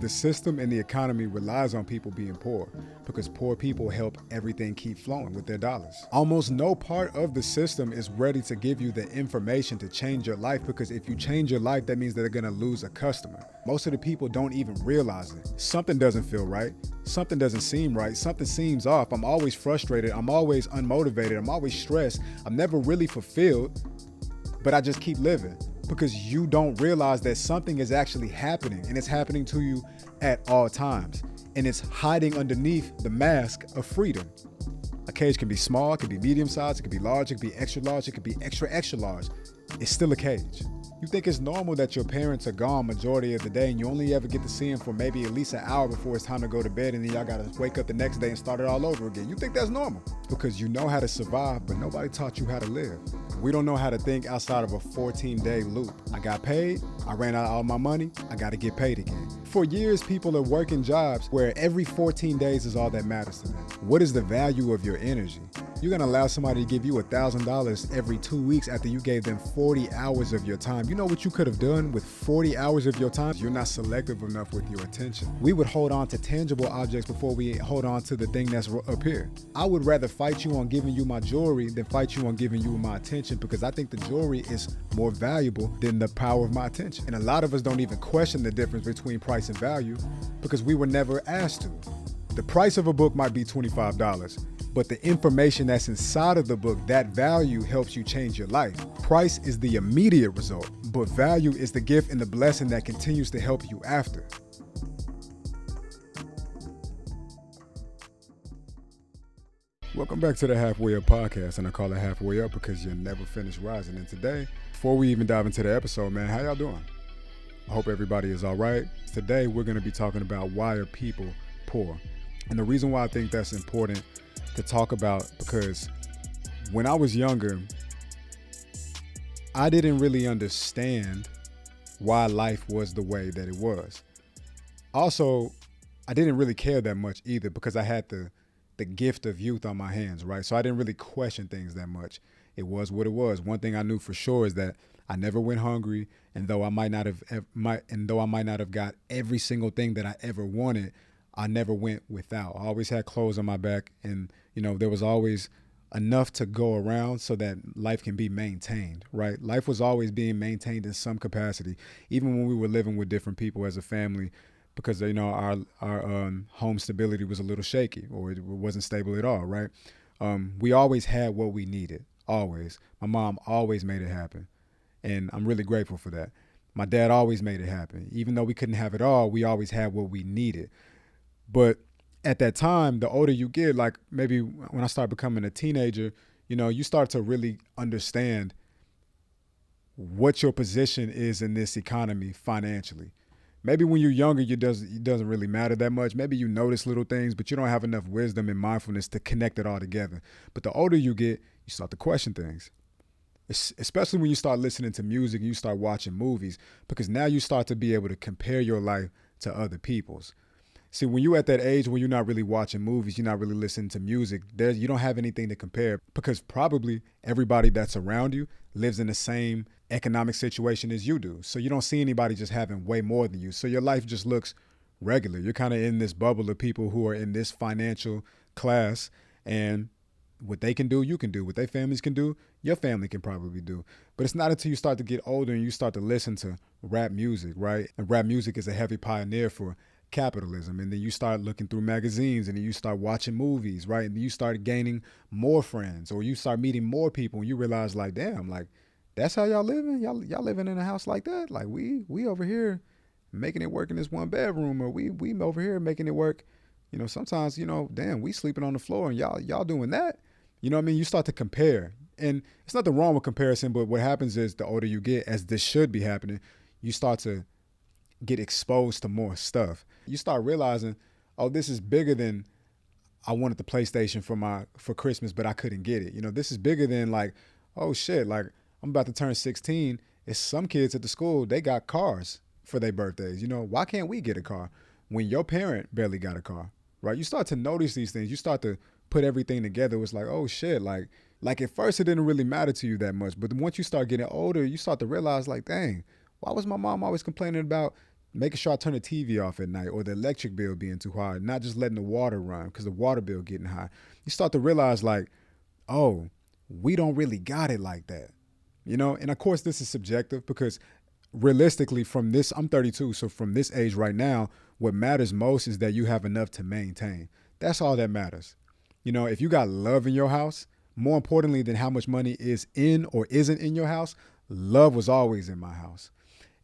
The system and the economy relies on people being poor because poor people help everything keep flowing with their dollars. Almost no part of the system is ready to give you the information to change your life, because if you change your life, that means that they're gonna lose a customer. Most of the people don't even realize it. Something doesn't feel right. Something doesn't seem right. Something seems off. I'm always frustrated. I'm always unmotivated. I'm always stressed. I'm never really fulfilled, but I just keep living. Because you don't realize that something is actually happening, and it's happening to you at all times. And it's hiding underneath the mask of freedom. A cage can be small, it can be medium sized, it can be large, it can be extra large, it can be extra, extra large. It's still a cage. You think it's normal that your parents are gone majority of the day and you only ever get to see them for maybe at least an hour before it's time to go to bed, and then y'all gotta wake up the next day and start it all over again. You think that's normal because you know how to survive, but nobody taught you how to live. We don't know how to think outside of a 14-day loop. I got paid, I ran out of all my money, I gotta get paid again. For years, people are working jobs where every 14 days is all that matters to them. What is the value of your energy? You're gonna allow somebody to give you $1,000 every 2 weeks after you gave them 40 hours of your time. You know what you could have done with 40 hours of your time? You're not selective enough with your attention. We would hold on to tangible objects before we hold on to the thing that's up here. I would rather fight you on giving you my jewelry than fight you on giving you my attention, because I think the jewelry is more valuable than the power of my attention. And a lot of us don't even question the difference between price and value because we were never asked to. The price of a book might be $25, but the information that's inside of the book, that value helps you change your life. Price is the immediate result, but value is the gift and the blessing that continues to help you after. Welcome back to the Halfway Up podcast, and I call it Halfway Up because you're never finished rising. And today, before we even dive into the episode, man, how y'all doing? I hope everybody is all right. Today, we're going to be talking about why are people poor. And the reason why I think that's important to talk about, because when I was younger, I didn't really understand why life was the way that it was. Also, I didn't really care that much either because I had the gift of youth on my hands, right? So I didn't really question things that much. It was what it was. One thing I knew for sure is that I never went hungry, and though I might not have got every single thing that I ever wanted, I never went without. I always had clothes on my back, and there was always enough to go around so that life can be maintained, right? Life was always being maintained in some capacity, even when we were living with different people as a family, because our home stability was a little shaky, or it wasn't stable at all, right? We always had what we needed, always. My mom always made it happen, and I'm really grateful for that. My dad always made it happen. Even though we couldn't have it all, we always had what we needed. But at that time, the older you get, like maybe when I started becoming a teenager, you start to really understand what your position is in this economy financially. Maybe when you're younger, it doesn't really matter that much. Maybe you notice little things, but you don't have enough wisdom and mindfulness to connect it all together. But the older you get, you start to question things, especially when you start listening to music and you start watching movies, because now you start to be able to compare your life to other people's. See, when you're at that age when you're not really watching movies, you're not really listening to music, you don't have anything to compare, because probably everybody that's around you lives in the same economic situation as you do. So you don't see anybody just having way more than you. So your life just looks regular. You're kind of in this bubble of people who are in this financial class, and what they can do, you can do. What their families can do, your family can probably do. But it's not until you start to get older and you start to listen to rap music, right? And rap music is a heavy pioneer for capitalism. And then you start looking through magazines, and then you start watching movies, right? And then you start gaining more friends, or you start meeting more people, and you realize, like, damn, like, that's how y'all living? Y'all living in a house like that? Like, we over here making it work in this one bedroom, or we over here making it work. Sometimes, damn, we sleeping on the floor, and y'all doing that. You know what I mean? You start to compare. And it's nothing wrong with comparison, but what happens is the older you get, as this should be happening, you start to get exposed to more stuff. You start realizing, oh, this is bigger than I wanted the PlayStation for Christmas, but I couldn't get it. This is bigger than, like, oh shit, like, I'm about to turn 16. It's some kids at the school, they got cars for their birthdays. Why can't we get a car when your parent barely got a car, right? You start to notice these things. You start to put everything together. It was like, oh shit, like at first it didn't really matter to you that much. But once you start getting older, you start to realize, like, dang, why was my mom always complaining about making sure I turn the TV off at night, or the electric bill being too high, not just letting the water run because the water bill getting high. You start to realize like, oh, we don't really got it like that. And of course this is subjective because realistically from this, I'm 32, so from this age right now, what matters most is that you have enough to maintain. That's all that matters. If you got love in your house, more importantly than how much money is in or isn't in your house, love was always in my house.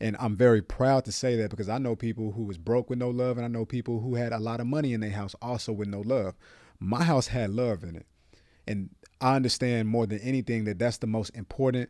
And I'm very proud to say that because I know people who was broke with no love, and I know people who had a lot of money in their house also with no love. My house had love in it. And I understand more than anything that that's the most important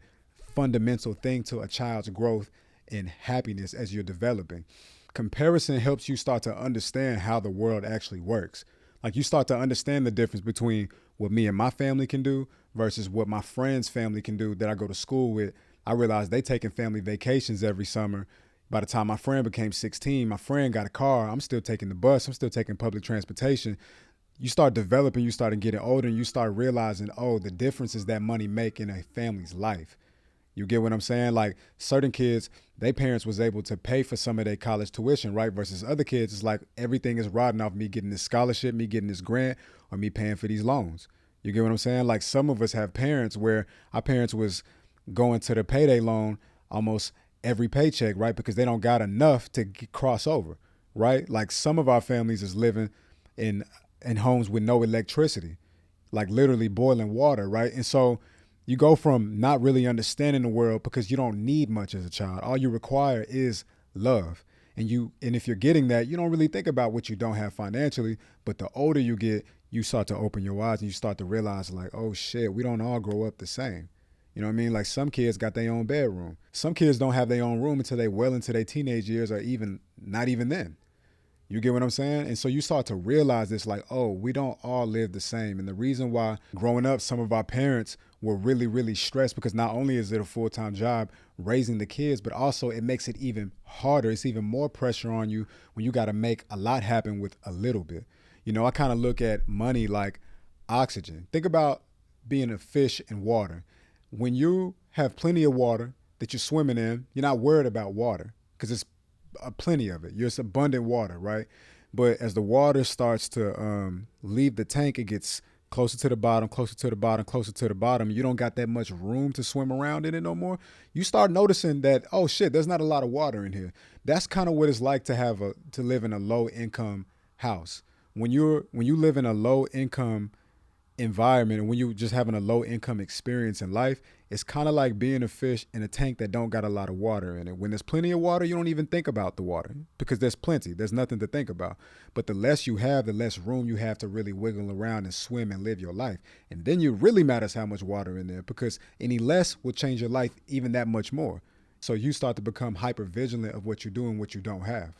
fundamental thing to a child's growth and happiness as you're developing. Comparison helps you start to understand how the world actually works. Like you start to understand the difference between what me and my family can do versus what my friend's family can do that I go to school with. I realized they taking family vacations every summer. By the time my friend became 16, my friend got a car. I'm still taking the bus. I'm still taking public transportation. You start developing, you start getting older, and you start realizing, oh, the differences that money make in a family's life. You get what I'm saying? Like certain kids, their parents was able to pay for some of their college tuition, right? Versus other kids, it's like everything is riding off me getting this scholarship, me getting this grant, or me paying for these loans. You get what I'm saying? Like some of us have parents where our parents was going to the payday loan almost every paycheck, right? Because they don't got enough to cross over, right? Like some of our families is living in homes with no electricity, like literally boiling water, right? And so you go from not really understanding the world because you don't need much as a child. All you require is love. And if you're getting that, you don't really think about what you don't have financially. But the older you get, you start to open your eyes and you start to realize like, oh shit, we don't all grow up the same. You know what I mean? Like some kids got their own bedroom. Some kids don't have their own room until they well into their teenage years, or even not even then. You get what I'm saying? And so you start to realize this like, oh, we don't all live the same. And the reason why growing up, some of our parents were really, really stressed because not only is it a full-time job raising the kids, but also it makes it even harder. It's even more pressure on you when you got to make a lot happen with a little bit. I kind of look at money like oxygen. Think about being a fish in water. When you have plenty of water that you're swimming in, you're not worried about water because it's plenty of it. It's abundant water, right? But as the water starts to leave the tank, it gets closer to the bottom, closer to the bottom, closer to the bottom. You don't got that much room to swim around in it no more. You start noticing that, oh shit, there's not a lot of water in here. That's kind of what it's like to live in a low income house. When you live in a low income environment and when you just having a low income experience in life, it's kind of like being a fish in a tank that don't got a lot of water in it. When there's plenty of water, you don't even think about the water because there's plenty. There's nothing to think about. But the less you have, the less room you have to really wiggle around and swim and live your life. And then it really matters how much water in there because any less will change your life even that much more. So you start to become hyper vigilant of what you're doing, what you don't have.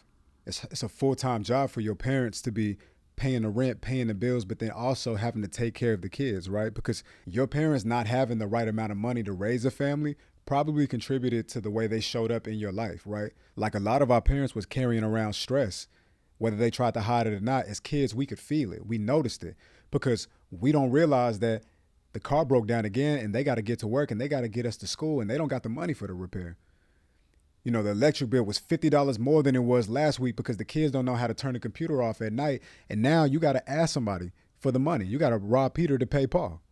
It's a full-time job for your parents to be paying the rent, paying the bills, but then also having to take care of the kids, right? Because your parents not having the right amount of money to raise a family probably contributed to the way they showed up in your life, right? Like a lot of our parents was carrying around stress, whether they tried to hide it or not. As kids, we could feel it. We noticed it because we don't realize that the car broke down again and they got to get to work and they got to get us to school and they don't got the money for the repair. The electric bill was $50 more than it was last week because the kids don't know how to turn the computer off at night. And now you got to ask somebody for the money. You got to rob Peter to pay Paul,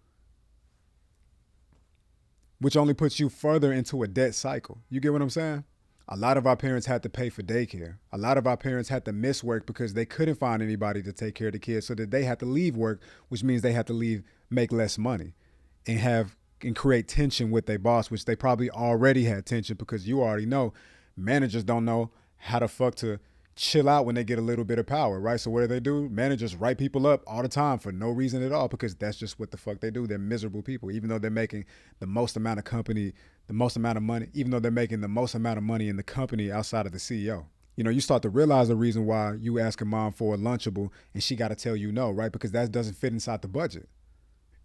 which only puts you further into a debt cycle. You get what I'm saying? A lot of our parents had to pay for daycare. A lot of our parents had to miss work because they couldn't find anybody to take care of the kids, so that they had to leave work, which means they had to make less money and create tension with their boss, which they probably already had tension because you already know managers don't know how the fuck to chill out when they get a little bit of power, right? So what do? Managers write people up all the time for no reason at all because that's just what the fuck they do. They're miserable people, even though they're making the most amount of money, even though they're making the most amount of money in the company outside of the CEO. You start to realize the reason why you ask a mom for a Lunchable and she got to tell you no, right? Because that doesn't fit inside the budget.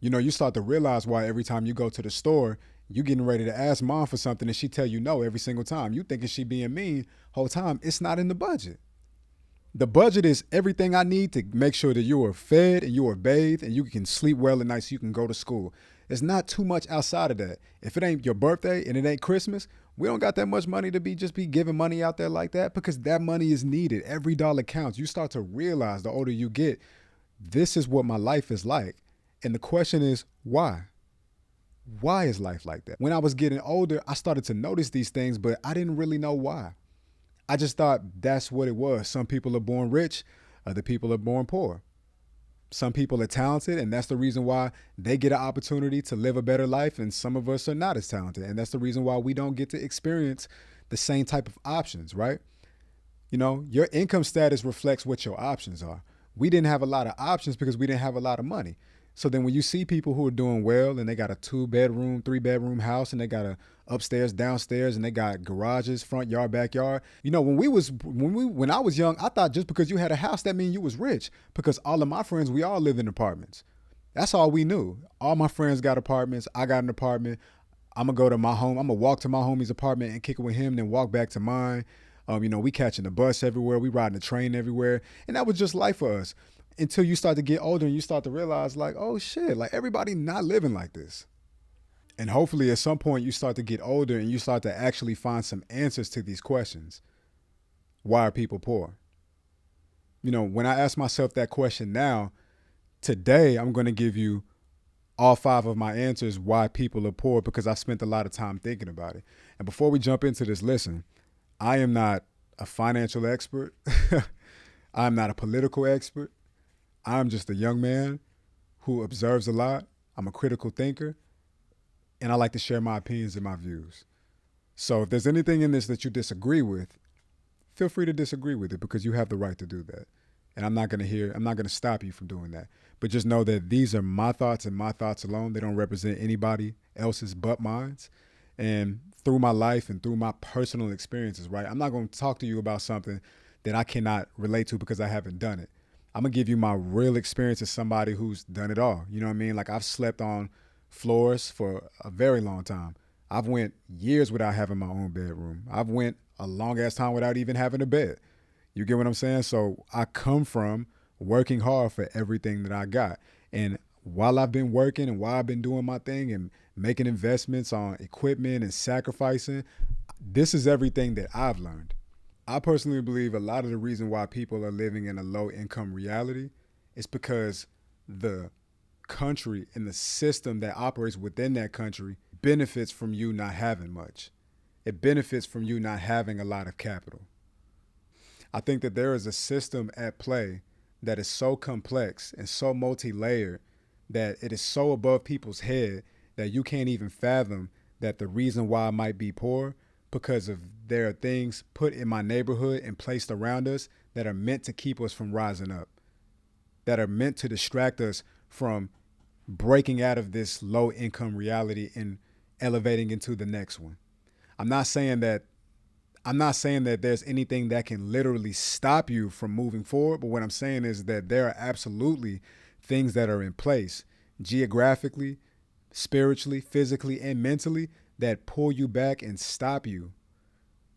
You start to realize why every time you go to the store, you getting ready to ask mom for something and she tell you no every single time. You thinking she being mean whole time. It's not in the budget. The budget is everything I need to make sure that you are fed and you are bathed and you can sleep well at night so you can go to school. It's not too much outside of that. If it ain't your birthday and it ain't Christmas, we don't got that much money to be just be giving money out there like that, because that money is needed. Every dollar counts. You start to realize the older you get, this is what my life is like. And the question is, why? Why is life like that? When I was getting older, I started to notice these things, but I didn't really know why. I just thought that's what it was. Some people are born rich, other people are born poor. Some people are talented, and that's the reason why they get an opportunity to live a better life, and some of us are not as talented, and that's the reason why we don't get to experience the same type of options, right? You know, your income status reflects what your options are. We didn't have a lot of options because we didn't have a lot of money. So then when you see people who are doing well and they got a 2-bedroom, 3-bedroom house, and they got a upstairs, downstairs, and they got garages, front yard, backyard. You know, when I was young, I thought just because you had a house, that means you was rich, because all of my friends, we all lived in apartments. That's all we knew. All my friends got apartments. I got an apartment. I'm going to go to my home. I'm going to walk to my homie's apartment and kick it with him, then walk back to mine. You know, we catching the bus everywhere. We riding the train everywhere. And that was just life for us, until you start to get older and you start to realize, like, oh shit, like everybody not living like this. And hopefully at some point you start to get older and you start to actually find some answers to these questions. Why are people poor? You know, when I ask myself that question now, today I'm going to give you all 5 of my answers why people are poor, because I spent a lot of time thinking about it. And before we jump into this, listen, I am not a financial expert. I'm not a political expert. I'm just a young man who observes a lot. I'm a critical thinker, and I like to share my opinions and my views. So if there's anything in this that you disagree with, feel free to disagree with it, because you have the right to do that. And I'm not going to stop you from doing that. But just know that these are my thoughts and my thoughts alone. They don't represent anybody else's but mine. And through my life and through my personal experiences, right? I'm not going to talk to you about something that I cannot relate to because I haven't done it. I'm going to give you my real experience as somebody who's done it all. You know what I mean? Like, I've slept on floors for a very long time. I've went years without having my own bedroom. I've went a long ass time without even having a bed. You get what I'm saying? So I come from working hard for everything that I got. And while I've been working and while I've been doing my thing and making investments on equipment and sacrificing, this is everything that I've learned. I personally believe a lot of the reason why people are living in a low income reality is because the country and the system that operates within that country benefits from you not having much. It benefits from you not having a lot of capital. I think that there is a system at play that is so complex and so multi-layered that it is so above people's head that you can't even fathom that the reason why I might be poor, because of there are things put in my neighborhood and placed around us that are meant to keep us from rising up, that are meant to distract us from breaking out of this low income reality and elevating into the next one. I'm not saying that there's anything that can literally stop you from moving forward, but what I'm saying is that there are absolutely things that are in place geographically, spiritually, physically, and mentally that pull you back and stop you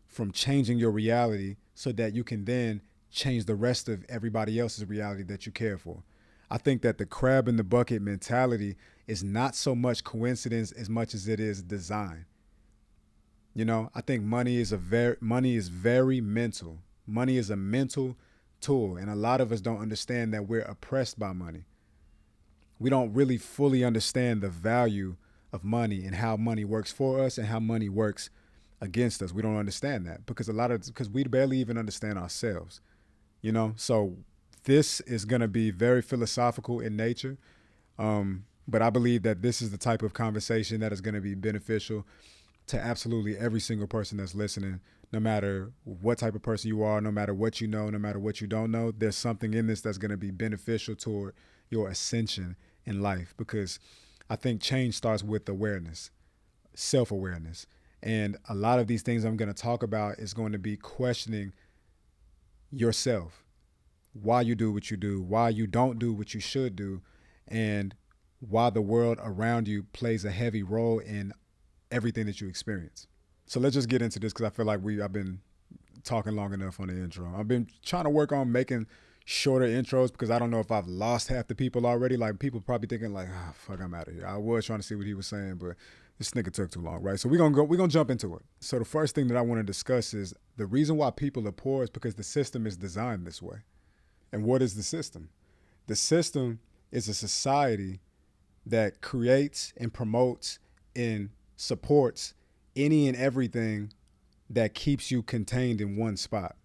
from changing your reality so that you can then change the rest of everybody else's reality that you care for. I think that the crab in the bucket mentality is not so much coincidence as much as it is design. You know, I think money is very mental. Money is a mental tool, and a lot of us don't understand that we're oppressed by money. We don't really fully understand the value of money and how money works for us and how money works against us. We don't understand that because we barely even understand ourselves, you know? So this is going to be very philosophical in nature. But I believe that this is the type of conversation that is going to be beneficial to absolutely every single person that's listening, no matter what type of person you are, no matter what you know, no matter what you don't know. There's something in this that's going to be beneficial toward your ascension in life, because I think change starts with awareness, self-awareness. And a lot of these things I'm going to talk about is going to be questioning yourself, why you do what you do, why you don't do what you should do, and why the world around you plays a heavy role in everything that you experience. So let's just get into this, because I feel like I've been talking long enough on the intro. I've been trying to work on making shorter intros because I don't know if I've lost half the people already. Like people probably thinking like, ah, fuck, I'm out of here. I was trying to see what he was saying, but this nigga took too long, right? So we're gonna jump into it. So the first thing that I want to discuss is the reason why people are poor is because the system is designed this way. And what is the system? The system is a society that creates and promotes and supports any and everything that keeps you contained in one spot.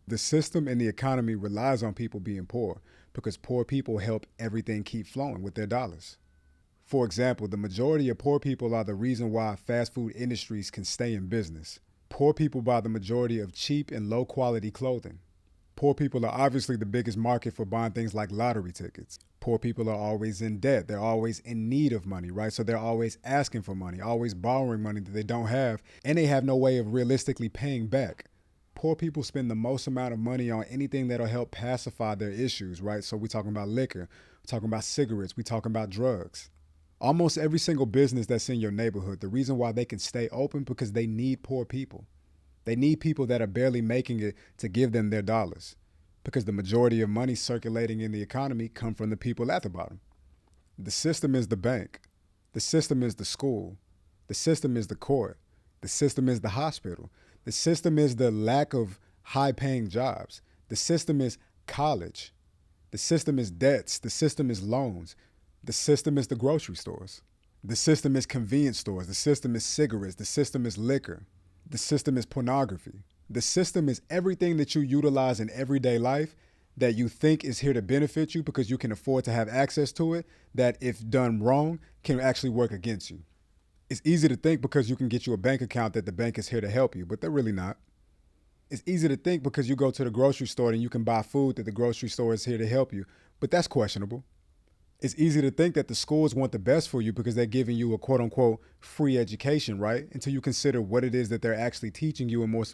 The system and the economy relies on people being poor because poor people help everything keep flowing with their dollars. For example, the majority of poor people are the reason why fast food industries can stay in business. Poor people buy the majority of cheap and low quality clothing. Poor people are obviously the biggest market for buying things like lottery tickets. Poor people are always in debt. They're always in need of money, right? So they're always asking for money, always borrowing money that they don't have, and they have no way of realistically paying back. Poor people spend the most amount of money on anything that'll help pacify their issues, right? So we're talking about liquor, we're talking about cigarettes, we're talking about drugs. Almost every single business that's in your neighborhood, the reason why they can stay open because they need poor people. They need people that are barely making it to give them their dollars because the majority of money circulating in the economy come from the people at the bottom. The system is the bank. The system is the school. The system is the court. The system is the hospital. The system is the lack of high-paying jobs. The system is college. The system is debts. The system is loans. The system is the grocery stores. The system is convenience stores. The system is cigarettes. The system is liquor. The system is pornography. The system is everything that you utilize in everyday life that you think is here to benefit you because you can afford to have access to it, that if done wrong, can actually work against you. It's easy to think because you can get you a bank account that the bank is here to help you, but they're really not. It's easy to think because you go to the grocery store and you can buy food that the grocery store is here to help you, but that's questionable. It's easy to think that the schools want the best for you because they're giving you a quote unquote free education, right? Until you consider what it is that they're actually teaching you and most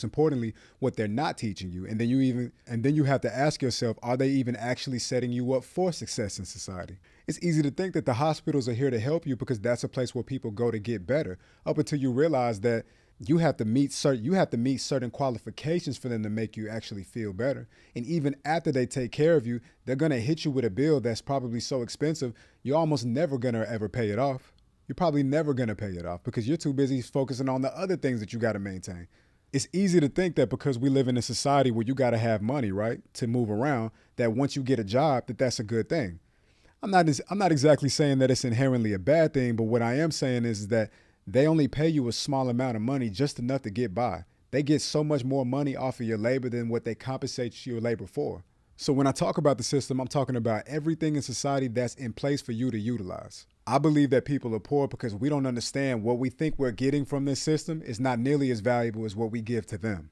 importantly, what they're not teaching you. And then you have to ask yourself, are they even actually setting you up for success in society? It's easy to think that the hospitals are here to help you because that's a place where people go to get better, up until you realize that you have to meet certain qualifications for them to make you actually feel better. And even after they take care of you, they're going to hit you with a bill that's probably so expensive, you're almost never going to ever pay it off. You're probably never going to pay it off because you're too busy focusing on the other things that you got to maintain. It's easy to think that because we live in a society where you got to have money, right, to move around, that once you get a job, that's a good thing. I'm not exactly saying that it's inherently a bad thing, but what I am saying is that they only pay you a small amount of money, just enough to get by. They get so much more money off of your labor than what they compensate your labor for. So when I talk about the system, I'm talking about everything in society that's in place for you to utilize. I believe that people are poor because we don't understand what we think we're getting from this system is not nearly as valuable as what we give to them.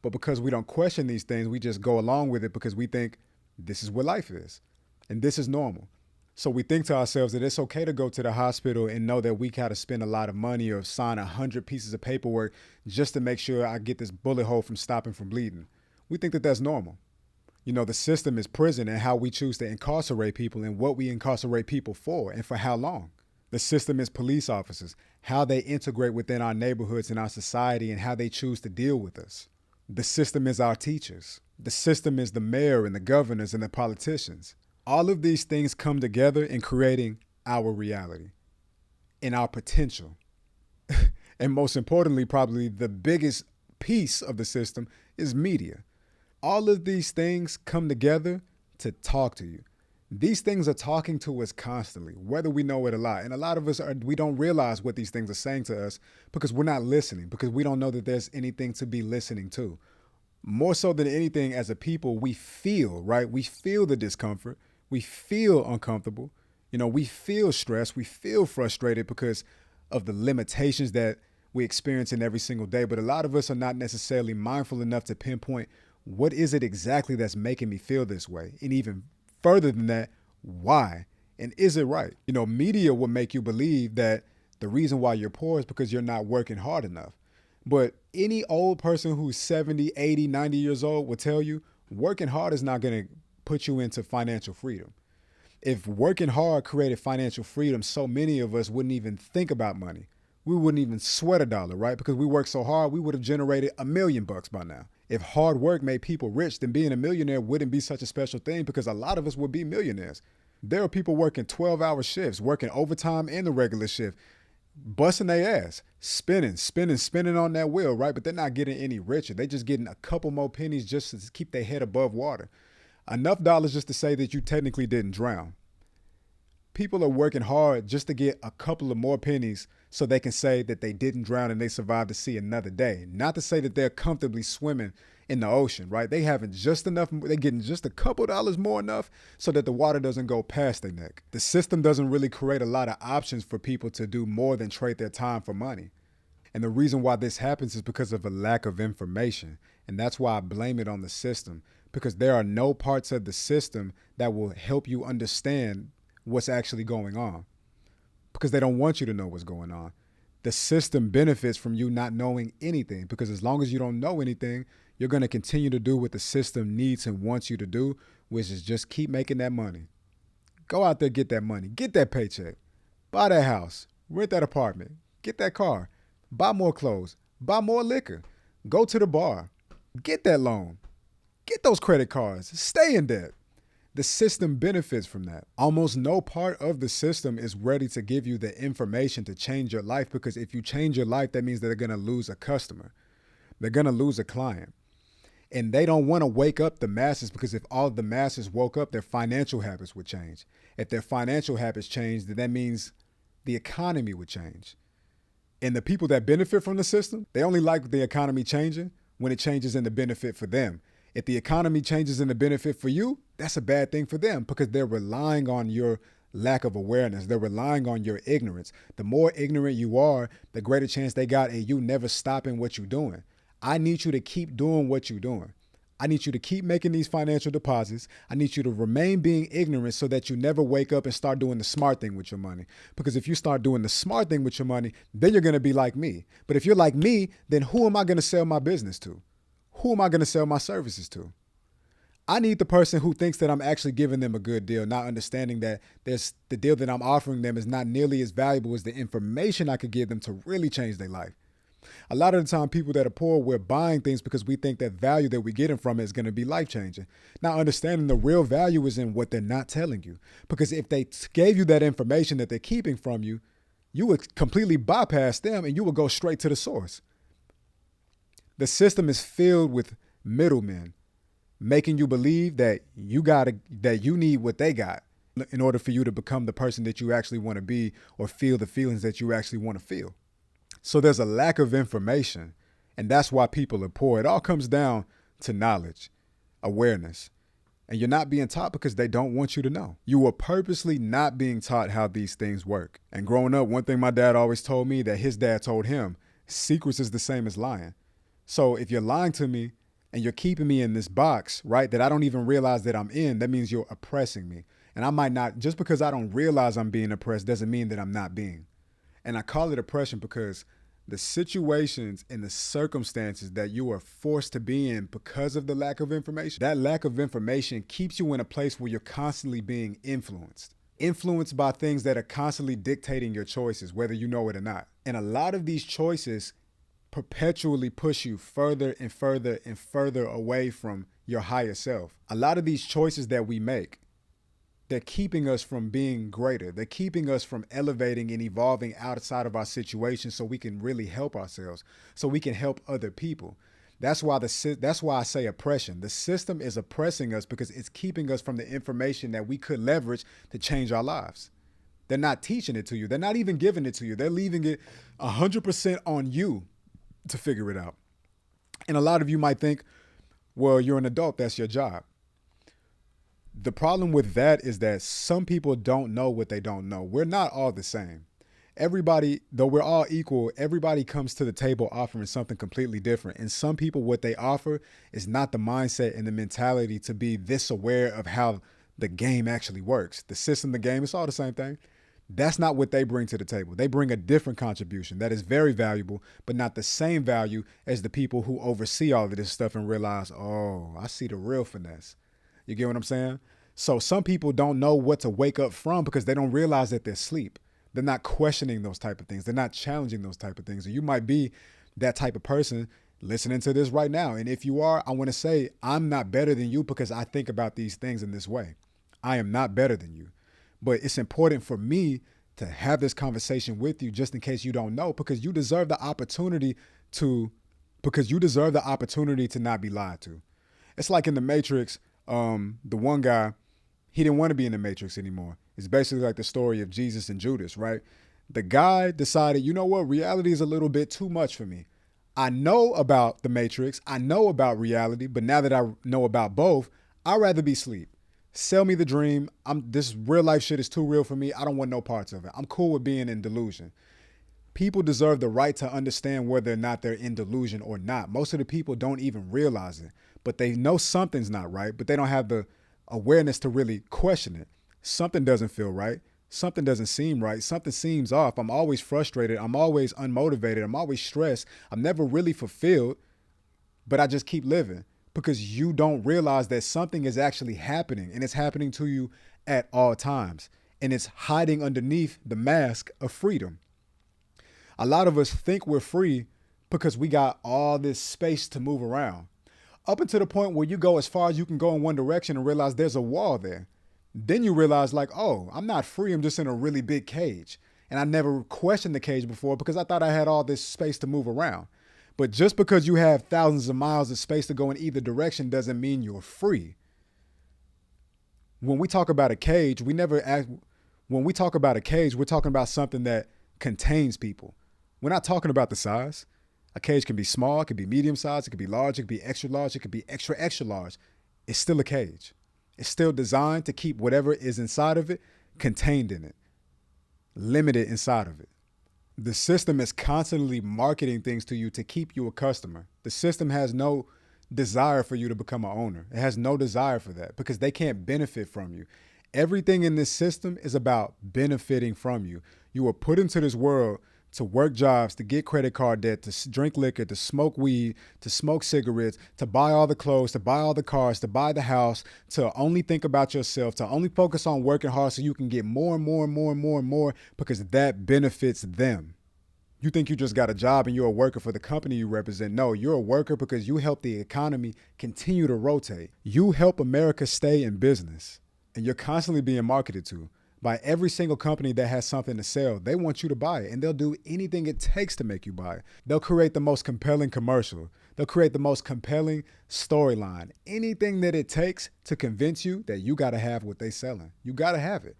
But because we don't question these things, we just go along with it because we think this is what life is and this is normal. So we think to ourselves that it's okay to go to the hospital and know that we got to spend a lot of money or sign 100 pieces of paperwork just to make sure I get this bullet hole from stopping from bleeding. We think that that's normal. You know, the system is prison and how we choose to incarcerate people and what we incarcerate people for and for how long. The system is police officers, how they integrate within our neighborhoods and our society and how they choose to deal with us. The system is our teachers. The system is the mayor and the governors and the politicians. All of these things come together in creating our reality and our potential. And most importantly, probably the biggest piece of the system is media. All of these things come together to talk to you. These things are talking to us constantly, whether we know it or not. And a lot of us, we don't realize what these things are saying to us because we're not listening, because we don't know that there's anything to be listening to. More so than anything, as a people, we feel, right? We feel the discomfort. We feel uncomfortable. You know, we feel stressed. We feel frustrated because of the limitations that we experience in every single day. But a lot of us are not necessarily mindful enough to pinpoint what is it exactly that's making me feel this way? And even further than that, why? And is it right? You know, media will make you believe that the reason why you're poor is because you're not working hard enough. But any old person who's 70, 80, 90 years old will tell you working hard is not going to put you into financial freedom. If working hard created financial freedom, so many of us wouldn't even think about money. We wouldn't even sweat a dollar, right? Because we work so hard, we would have generated $1 million by now. If hard work made people rich, then being a millionaire wouldn't be such a special thing because a lot of us would be millionaires. There are people working 12-hour shifts, working overtime in the regular shift, busting their ass, spinning on that wheel, right? But they're not getting any richer. They're just getting a couple more pennies just to keep their head above water. Enough dollars just to say that you technically didn't drown. People are working hard just to get a couple of more pennies so they can say that they didn't drown and they survived to see another day. Not to say that they're comfortably swimming in the ocean, right? They having just enough, they're getting just a couple dollars more enough so that the water doesn't go past their neck. The system doesn't really create a lot of options for people to do more than trade their time for money. And the reason why this happens is because of a lack of information. And that's why I blame it on the system, because there are no parts of the system that will help you understand what's actually going on, because they don't want you to know what's going on. The system benefits from you not knowing anything, because as long as you don't know anything, you're going to continue to do what the system needs and wants you to do, which is just keep making that money. Go out there, get that money, get that paycheck, buy that house, rent that apartment, get that car, buy more clothes, buy more liquor, go to the bar, get that loan, get those credit cards, stay in debt. The system benefits from that. Almost no part of the system is ready to give you the information to change your life, because if you change your life, that means that they're going to lose a customer. They're going to lose a client. And they don't want to wake up the masses, because if all the masses woke up, their financial habits would change. If their financial habits change, then that means the economy would change. And the people that benefit from the system, they only like the economy changing when it changes in the benefit for them. If the economy changes in the benefit for you, that's a bad thing for them, because they're relying on your lack of awareness. They're relying on your ignorance. The more ignorant you are, the greater chance they got at you never stopping what you're doing. I need you to keep doing what you're doing. I need you to keep making these financial deposits. I need you to remain being ignorant so that you never wake up and start doing the smart thing with your money. Because if you start doing the smart thing with your money, then you're going to be like me. But if you're like me, then who am I going to sell my business to? Who am I going to sell my services to? I need the person who thinks that I'm actually giving them a good deal, not understanding that the deal that I'm offering them is not nearly as valuable as the information I could give them to really change their life. A lot of the time, people that are poor, we're buying things because we think that value that we're getting from it is going to be life-changing. Not understanding the real value is in what they're not telling you. Because if they gave you that information that they're keeping from you, you would completely bypass them and you would go straight to the source. The system is filled with middlemen, making you believe that you need what they got in order for you to become the person that you actually want to be or feel the feelings that you actually want to feel. So there's a lack of information, and that's why people are poor. It all comes down to knowledge, awareness, and you're not being taught because they don't want you to know. You are purposely not being taught how these things work. And growing up, one thing my dad always told me that his dad told him, secrets is the same as lying. So if you're lying to me and you're keeping me in this box, right, that I don't even realize that I'm in, that means you're oppressing me. And I might not, just because I don't realize I'm being oppressed doesn't mean that I'm not being. And I call it oppression because the situations and the circumstances that you are forced to be in because of the lack of information, that lack of information keeps you in a place where you're constantly being influenced by things that are constantly dictating your choices, whether you know it or not. And a lot of these choices perpetually push you further and further and further away from your higher self. A lot of these choices that we make, they're keeping us from being greater. They're keeping us from elevating and evolving outside of our situation so we can really help ourselves, so we can help other people. That's why I say oppression. The system is oppressing us because it's keeping us from the information that we could leverage to change our lives. They're not teaching it to you. They're not even giving it to you. They're leaving it 100% on you to figure it out. And a lot of you might think, well, you're an adult, that's your job. The problem with that is that some people don't know what they don't know. We're not all the same. Everybody, though we're all equal, everybody comes to the table offering something completely different. And some people, what they offer is not the mindset and the mentality to be this aware of how the game actually works. The system, the game, it's all the same thing. That's not what they bring to the table. They bring a different contribution that is very valuable, but not the same value as the people who oversee all of this stuff and realize, oh, I see the real finesse. You get what I'm saying? So some people don't know what to wake up from because they don't realize that they're asleep. They're not questioning those type of things. They're not challenging those type of things. And you might be that type of person listening to this right now. And if you are, I want to say I'm not better than you because I think about these things in this way. I am not better than you. But it's important for me to have this conversation with you just in case you don't know, because you deserve the opportunity to not be lied to. It's like in the Matrix, the one guy, he didn't want to be in the Matrix anymore. It's basically like the story of Jesus and Judas, right? The guy decided, you know what, reality is a little bit too much for me. I know about the Matrix, I know about reality, but now that I know about both, I'd rather be asleep. Sell me the dream. This real life shit is too real for me. I don't want no parts of it. I'm cool with being in delusion. People deserve the right to understand whether or not they're in delusion or not. Most of the people don't even realize it, but they know something's not right, but they don't have the awareness to really question it. Something doesn't feel right. Something doesn't seem right. Something seems off. I'm always frustrated. I'm always unmotivated. I'm always stressed. I'm never really fulfilled, but I just keep living because you don't realize that something is actually happening, and it's happening to you at all times. And it's hiding underneath the mask of freedom. A lot of us think we're free because we got all this space to move around. Up until the point where you go as far as you can go in one direction and realize there's a wall there. Then you realize like, oh, I'm not free. I'm just in a really big cage. And I never questioned the cage before because I thought I had all this space to move around. But just because you have thousands of miles of space to go in either direction doesn't mean you're free. When we talk about a cage, we're talking about something that contains people. We're not talking about the size. A cage can be small, it could be medium size, it could be large, it could be extra large, it could be extra, extra large. It's still a cage. It's still designed to keep whatever is inside of it contained in it, limited inside of it. The system is constantly marketing things to you to keep you a customer. The system has no desire for you to become an owner. It has no desire for that because they can't benefit from you. Everything in this system is about benefiting from you. You were put into this world to work jobs, to get credit card debt, to drink liquor, to smoke weed, to smoke cigarettes, to buy all the clothes, to buy all the cars, to buy the house, to only think about yourself, to only focus on working hard so you can get more and more and more and more and more because that benefits them. You think you just got a job and you're a worker for the company you represent. No, you're a worker because you help the economy continue to rotate. You help America stay in business, and you're constantly being marketed to by every single company that has something to sell. They want you to buy it, and they'll do anything it takes to make you buy it. They'll create the most compelling commercial. They'll create the most compelling storyline. Anything that it takes to convince you that you got to have what they're selling. You got to have it.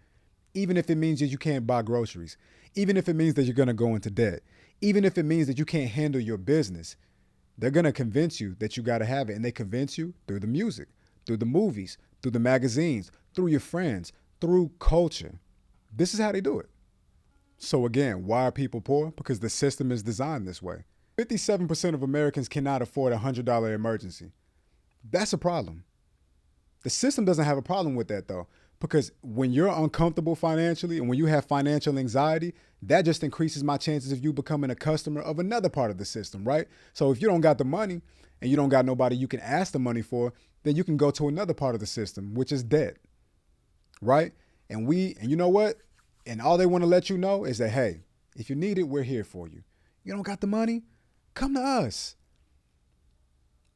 Even if it means that you can't buy groceries. Even if it means that you're going to go into debt. Even if it means that you can't handle your business. They're going to convince you that you got to have it. And they convince you through the music, through the movies, through the magazines, through your friends, through culture. This is how they do it. So again, why are people poor? Because the system is designed this way. 57% of Americans cannot afford a $100 emergency. That's a problem. The system doesn't have a problem with that though, because when you're uncomfortable financially and when you have financial anxiety, that just increases my chances of you becoming a customer of another part of the system, right? So if you don't got the money and you don't got nobody you can ask the money for, then you can go to another part of the system, which is debt, right? And you know what? And all they want to let you know is that, hey, if you need it, we're here for you. You don't got the money? Come to us.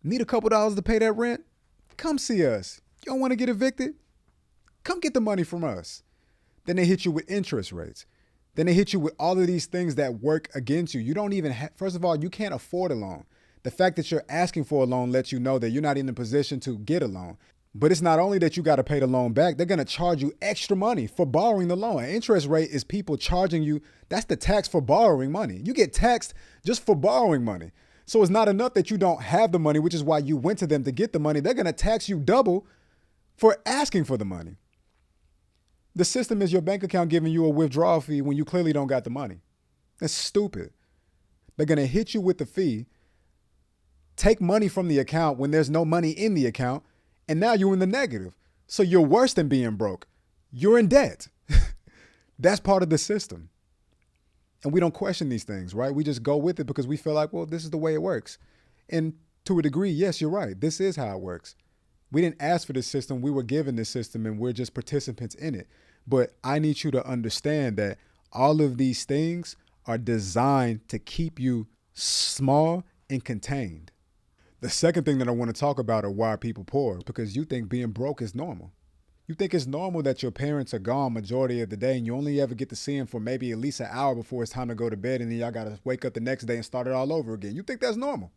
Need a couple dollars to pay that rent? Come see us. You don't want to get evicted? Come get the money from us. Then they hit you with interest rates. Then they hit you with all of these things that work against you. You don't even first of all, you can't afford a loan. The fact that you're asking for a loan lets you know that you're not in a position to get a loan. But it's not only that you got to pay the loan back, they're going to charge you extra money for borrowing the loan. An interest rate is people charging you. That's the tax for borrowing money. You get taxed just for borrowing money. So it's not enough that you don't have the money, which is why you went to them to get the money. They're going to tax you double for asking for the money. The system is your bank account giving you a withdrawal fee when you clearly don't got the money. That's stupid. They're going to hit you with the fee, take money from the account when there's no money in the account, and now you're in the negative. So you're worse than being broke. You're in debt. That's part of the system. And we don't question these things, right? We just go with it because we feel like, well, this is the way it works. And to a degree, yes, you're right. This is how it works. We didn't ask for this system. We were given this system and we're just participants in it. But I need you to understand that all of these things are designed to keep you small and contained. The second thing that I want to talk about are why are people poor, because you think being broke is normal. You think it's normal that your parents are gone majority of the day and you only ever get to see them for maybe at least an hour before it's time to go to bed, and then y'all got to wake up the next day and start it all over again. You think that's normal.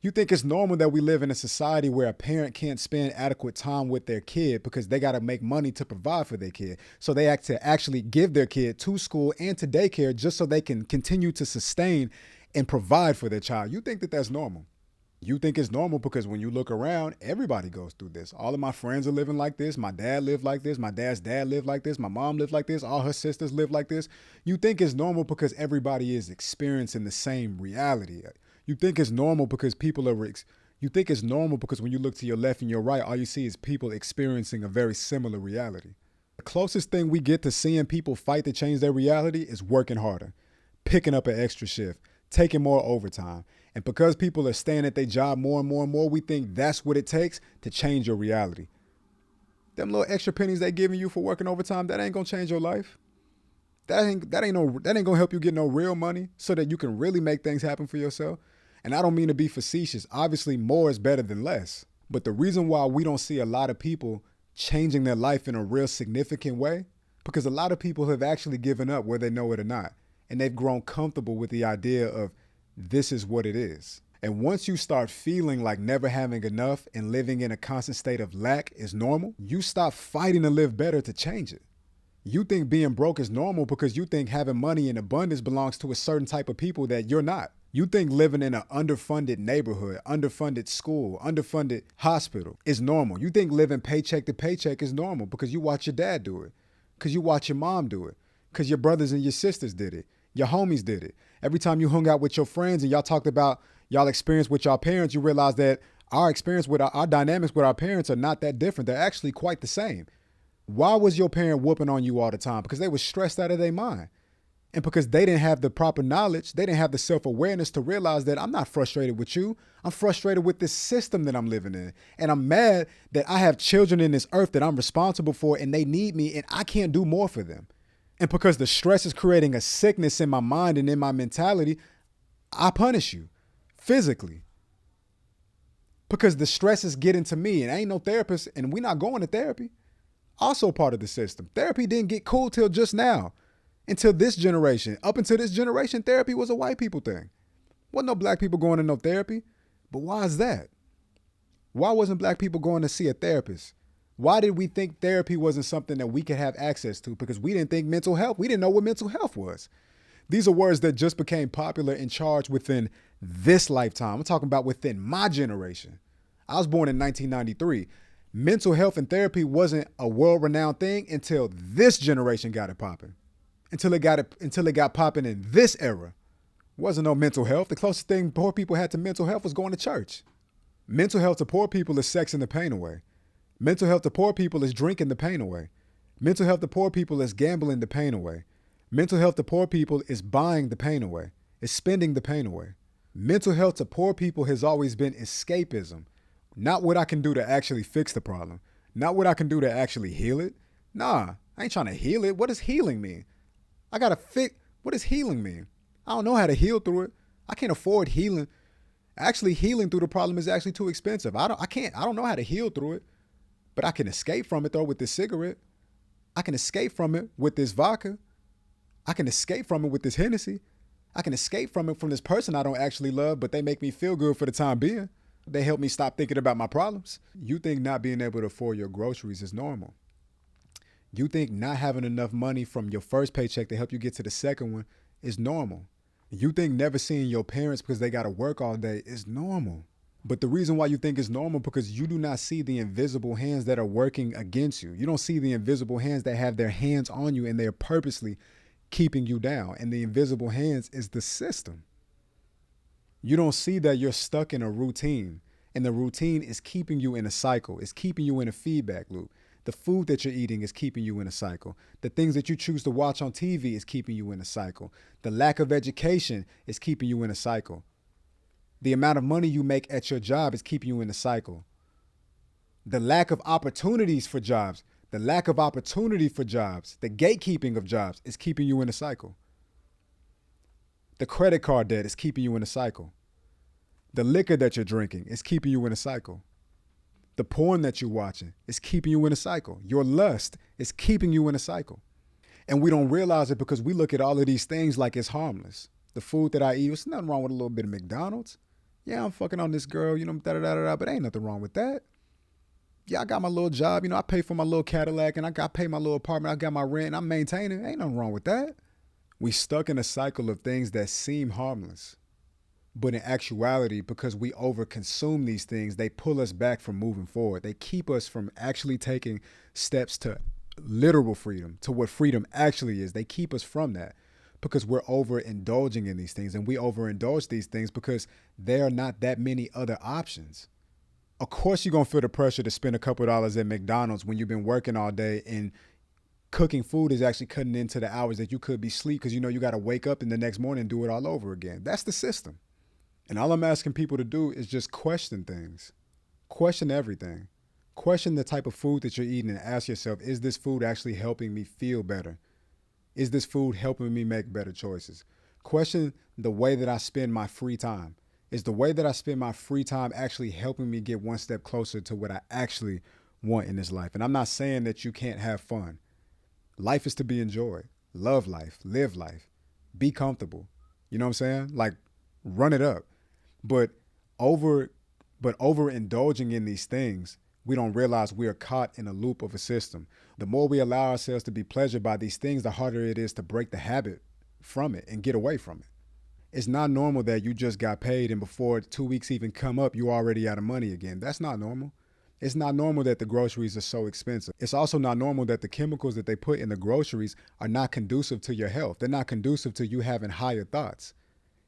You think it's normal that we live in a society where a parent can't spend adequate time with their kid because they got to make money to provide for their kid. So they have to actually give their kid to school and to daycare just so they can continue to sustain and provide for their child. You think that that's normal. You think it's normal because when you look around, everybody goes through this. All of my friends are living like this. My dad lived like this. My dad's dad lived like this. My mom lived like this. All her sisters live like this. You think it's normal because everybody is experiencing the same reality. You think it's normal because you think it's normal because when you look to your left and your right, all you see is people experiencing a very similar reality. The closest thing we get to seeing people fight to change their reality is working harder, picking up an extra shift, taking more overtime. And because people are staying at their job more and more and more, we think that's what it takes to change your reality. Them little extra pennies they giving you for working overtime, that ain't gonna change your life. That ain't gonna help you get no real money so that you can really make things happen for yourself. And I don't mean to be facetious. Obviously, more is better than less. But the reason why we don't see a lot of people changing their life in a real significant way, because a lot of people have actually given up whether they know it or not. And they've grown comfortable with the idea of this is what it is. And once you start feeling like never having enough and living in a constant state of lack is normal, you stop fighting to live better to change it. You think being broke is normal because you think having money in abundance belongs to a certain type of people that you're not. You think living in an underfunded neighborhood, underfunded school, underfunded hospital is normal. You think living paycheck to paycheck is normal because you watch your dad do it, because you watch your mom do it, because your brothers and your sisters did it, your homies did it. Every time you hung out with your friends and y'all talked about y'all experience with your parents, you realize that our experience with our dynamics with our parents are not that different. They're actually quite the same. Why was your parent whooping on you all the time? Because they were stressed out of their mind. And because they didn't have the proper knowledge, they didn't have the self-awareness to realize that I'm not frustrated with you. I'm frustrated with this system that I'm living in. And I'm mad that I have children in this earth that I'm responsible for and they need me and I can't do more for them. And because the stress is creating a sickness in my mind and in my mentality, I punish you physically. Because the stress is getting to me and I ain't no therapist and we're not going to therapy. Also part of the system. Therapy didn't get cool till just now. Until this generation. Up until this generation, therapy was a white people thing. Wasn't no black people going to no therapy. But why is that? Why wasn't black people going to see a therapist? Why did we think therapy wasn't something that we could have access to? Because we didn't think mental health. We didn't know what mental health was. These are words that just became popular and charged within this lifetime. I'm talking about within my generation. I was born in 1993. Mental health and therapy wasn't a world-renowned thing until this generation got it popping. Until it got popping in this era. Wasn't no mental health. The closest thing poor people had to mental health was going to church. Mental health to poor people is sexing the pain away. Mental health to poor people is drinking the pain away. Mental health to poor people is gambling the pain away. Mental health to poor people is buying the pain away. It's spending the pain away. Mental health to poor people has always been escapism. Not what I can do to actually fix the problem. Not what I can do to actually heal it. Nah, I ain't trying to heal it. What does healing mean? I gotta fix. What does healing mean? I don't know how to heal through it. I can't afford healing. Actually, healing through the problem is actually too expensive. I don't know how to heal through it, but I can escape from it though with this cigarette. I can escape from it with this vodka. I can escape from it with this Hennessy. I can escape from it from this person I don't actually love, but they make me feel good for the time being. They help me stop thinking about my problems. You think not being able to afford your groceries is normal. You think not having enough money from your first paycheck to help you get to the second one is normal. You think never seeing your parents because they got to work all day is normal. But the reason why you think it's normal because you do not see the invisible hands that are working against you. You don't see the invisible hands that have their hands on you and they're purposely keeping you down. And the invisible hands is the system. You don't see that you're stuck in a routine and the routine is keeping you in a cycle. It's keeping you in a feedback loop. The food that you're eating is keeping you in a cycle. The things that you choose to watch on TV is keeping you in a cycle. The lack of education is keeping you in a cycle. The amount of money you make at your job is keeping you in a cycle. The lack of opportunities for jobs, the gatekeeping of jobs is keeping you in a cycle. The credit card debt is keeping you in a cycle. The liquor that you're drinking is keeping you in a cycle. The porn that you're watching is keeping you in a cycle. Your lust is keeping you in a cycle. And we don't realize it because we look at all of these things like it's harmless. The food that I eat, there's nothing wrong with a little bit of McDonald's. Yeah, I'm fucking on this girl, da-da-da-da-da, but ain't nothing wrong with that. Yeah, I got my little job, I pay for my little Cadillac and I pay my little apartment, I got my rent and I'm maintaining. Ain't nothing wrong with that. We stuck in a cycle of things that seem harmless. But in actuality, because we overconsume these things, they pull us back from moving forward. They keep us from actually taking steps to literal freedom, to what freedom actually is. They keep us from that because we're overindulging in these things, and we overindulge these things because there are not that many other options. Of course, you're going to feel the pressure to spend a couple of dollars at McDonald's when you've been working all day and cooking food is actually cutting into the hours that you could be asleep because you got to wake up in the next morning and do it all over again. That's the system. And all I'm asking people to do is just question things. Question everything. Question the type of food that you're eating and ask yourself, is this food actually helping me feel better? Is this food helping me make better choices? Question the way that I spend my free time. Is the way that I spend my free time actually helping me get one step closer to what I actually want in this life? And I'm not saying that you can't have fun. Life is to be enjoyed. Love life. Live life. Be comfortable. You know what I'm saying? Like, run it up. But overindulging in these things, we don't realize we are caught in a loop of a system. The more we allow ourselves to be pleasured by these things, the harder it is to break the habit from it and get away from it. It's not normal that you just got paid and before 2 weeks even come up, you're already out of money again. That's not normal. It's not normal that the groceries are so expensive. It's also not normal that the chemicals that they put in the groceries are not conducive to your health. They're not conducive to you having higher thoughts.